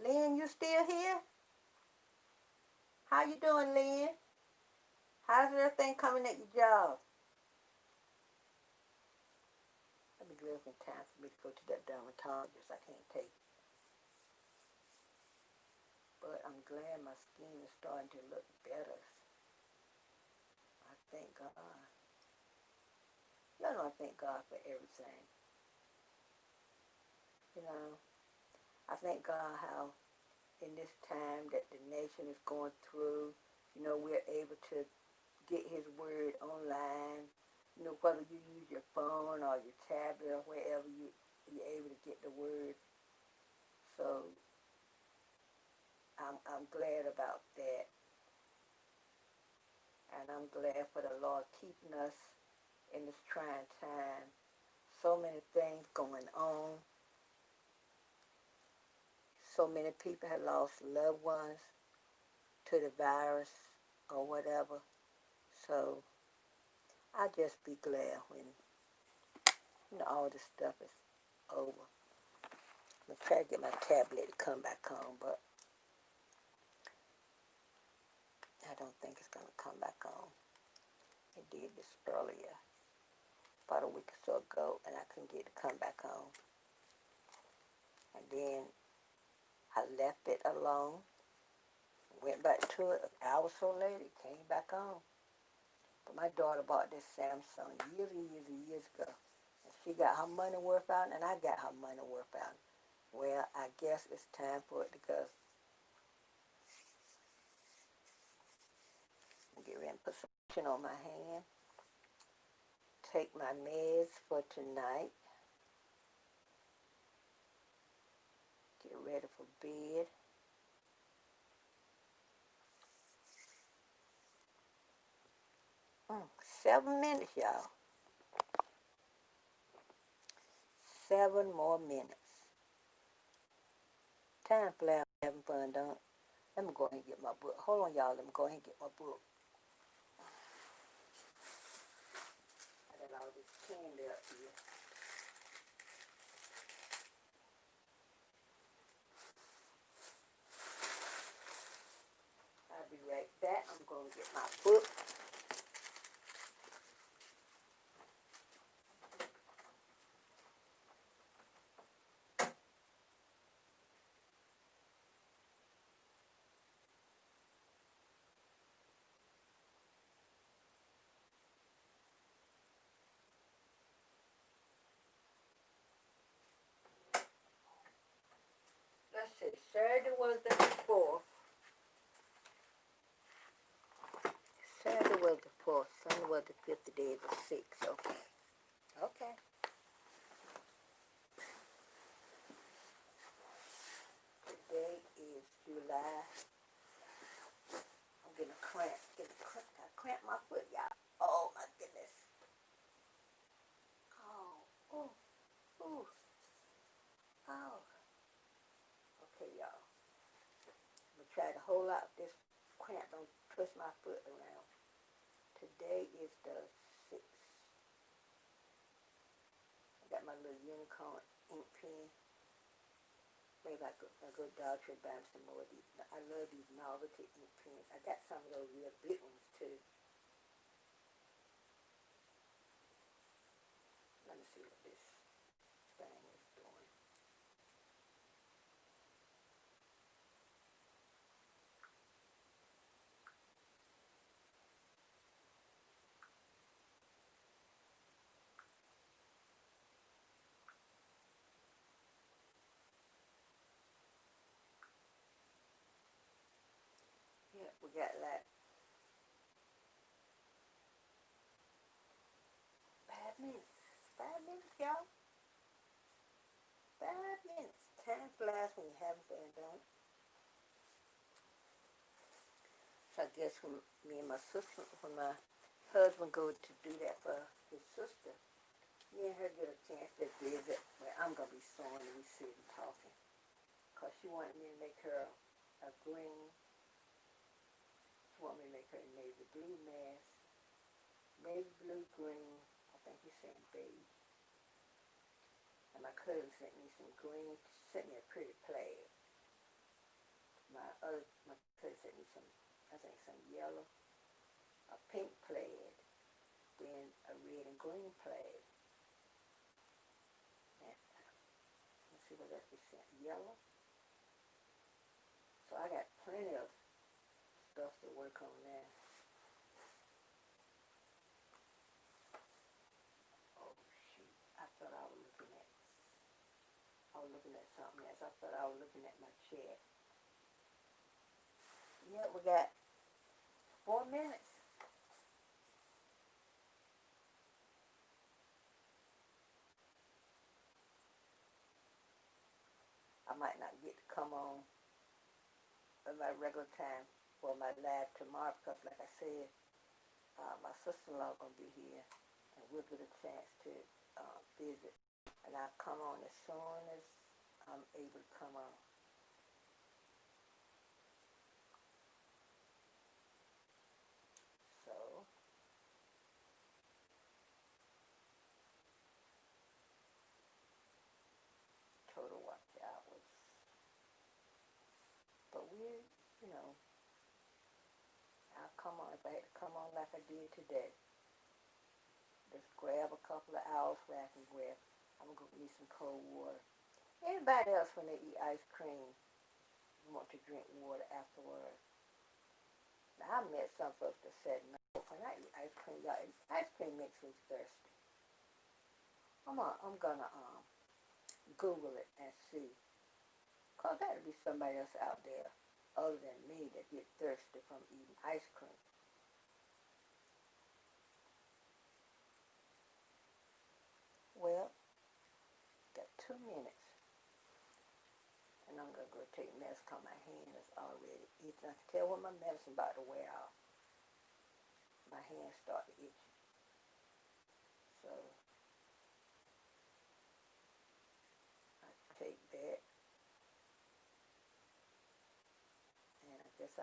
Speaker 1: Lynn, you still here? How you doing, Lynn? How's everything coming at your job? I'll be glad when time for me to go to that dermatologist. I can't take it. But I'm glad my skin is starting to look better. I thank God. Y'all know I thank God for everything. You know, I thank God how in this time that the nation is going through, we're able to get his word online. Whether you use your phone or your tablet or wherever you're able to get the word. So I'm glad about that. And I'm glad for the Lord keeping us in this trying time. So many things going on. So many people have lost loved ones to the virus or whatever. So I just be glad when all this stuff is over. I'm gonna try to get my tablet to come back on, but I don't think it's gonna come back on. It did this earlier, about a week or so ago, and I couldn't get it to come back on. And then I left it alone, went back to it. An hour or so later, it came back on. But my daughter bought this Samsung years and years and years ago. And she got her money worth out, and I got her money worth out. Well, I guess it's time for it to go. Get ready and put some lotion on my hand. Take my meds for tonight. Get ready for bed. 7 minutes, y'all. 7 more minutes. Time flies, having fun, don't it? Let me go ahead and get my book. Hold on, y'all. Let me go ahead and get my book. I got all this candy up here. I'll be right back. I'm going to get my book. Let's see. Saturday was the 4th. Saturday was the 4th. Sunday was the 5th. Today is the 6th. Okay. Okay. Today is July. I'm getting a cramp. I cramp my foot, y'all. Oh, my goodness. Oh. Ooh. Ooh. Oh. Okay, y'all. I'm going to try to hold out this cramp. Don't twist my foot around. Today is the 6th. I got my little unicorn ink pen. Maybe I go Dollar Tree and buy some more of these. I love these novelty ink pens. I got some of those real big ones too. Let me see what this thing is doing. Yeah, we got like 5 minutes. 5 minutes, y'all. 5 minutes. Time flies when you're having fun, don't it? So I guess when me and my sister, when my husband go to do that for his sister, me and her get a chance to visit where I'm going to be sewing and we sitting talking. Because she wanted me to make her a green, she wanted me to make her a navy blue mask, navy blue, green, I think he's saying beige. And my cousin sent me some green, sent me a pretty plaid. My cousin sent me some, I think some yellow, a pink plaid, then a red and green plaid. And let's see what else we sent, yellow. So I got plenty of stuff to work on now. Oh shoot, I thought I was looking at something else. I thought I was looking at my chat. Yeah, we got 4 minutes. I might not get to come on at my regular time for my live tomorrow because, like I said, my sister-in-law gonna be here, and we'll get a chance to visit. And I'll come on as soon as I'm able to come on. So, total watch hours. But you know, I'll come on if I had to come on like I did today. Just grab a couple of hours where I can grab. I'm gonna go get me some cold water. Anybody else when they eat ice cream want to drink water afterwards? Now I met some folks that said no. When I eat ice cream, y'all, ice cream makes me thirsty. I'm gonna Google it and see. Cause there'll be somebody else out there other than me that get thirsty from eating ice cream. Well, got 2 minutes. And I'm gonna go take medicine cause my hand is already itching. I can tell when my medicine about to wear off. My hands start to itch. guess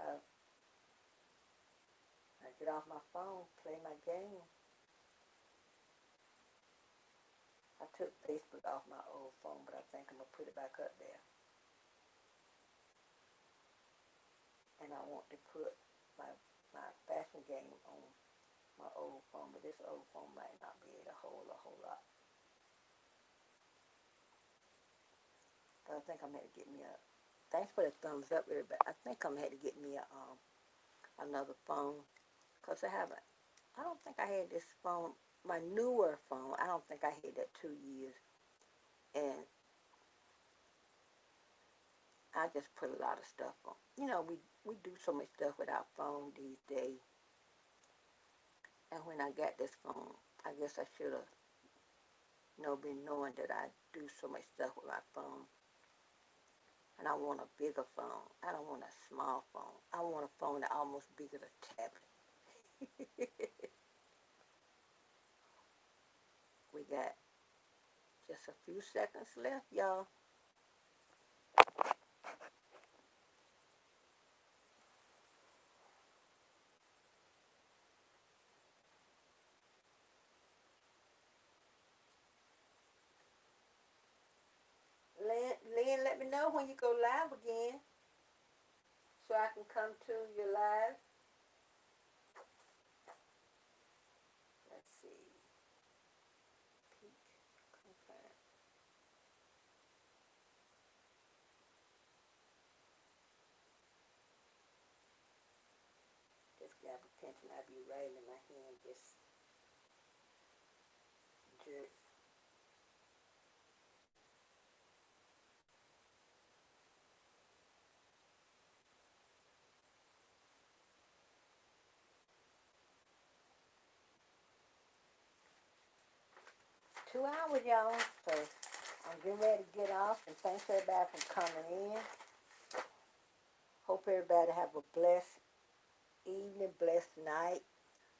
Speaker 1: I get off my phone, play my game. I took Facebook off my old phone, but I think I'm going to put it back up there. And I want to put my fashion game on my old phone, but this old phone might not be able to hold a whole lot. But I think I'm going to get me a, thanks for the thumbs up, everybody. I think I'm going to get me another phone, because I don't think I had this phone, my newer phone, I don't think I had that 2 years. And I just put a lot of stuff on. You know, we do so much stuff with our phone these days. And when I got this phone, I guess I should have, been knowing that I do so much stuff with my phone. And I want a bigger phone. I don't want a small phone. I want a phone that almost big as a tablet. We got just a few seconds left, y'all. Lynn, let me know when you go live again so I can come to your live. Let's see. Peak confirm. Just grab a pencil. I'll be writing in my hand. Just jerk. Two hours, y'all. So I'm getting ready to get off, and thanks everybody for coming in. Hope everybody have a blessed evening, blessed night.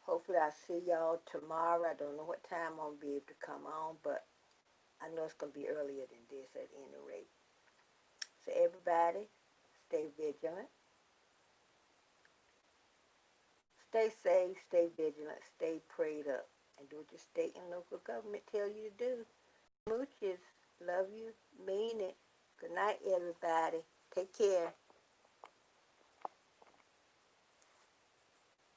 Speaker 1: Hopefully I'll see y'all tomorrow. I don't know what time I'm going to be able to come on, but I know it's going to be earlier than this at any rate. So everybody, stay vigilant. Stay safe, stay vigilant, stay prayed up, and do what your state and local government tell you to do. Mooches, love you, mean it. Good night, everybody. Take care.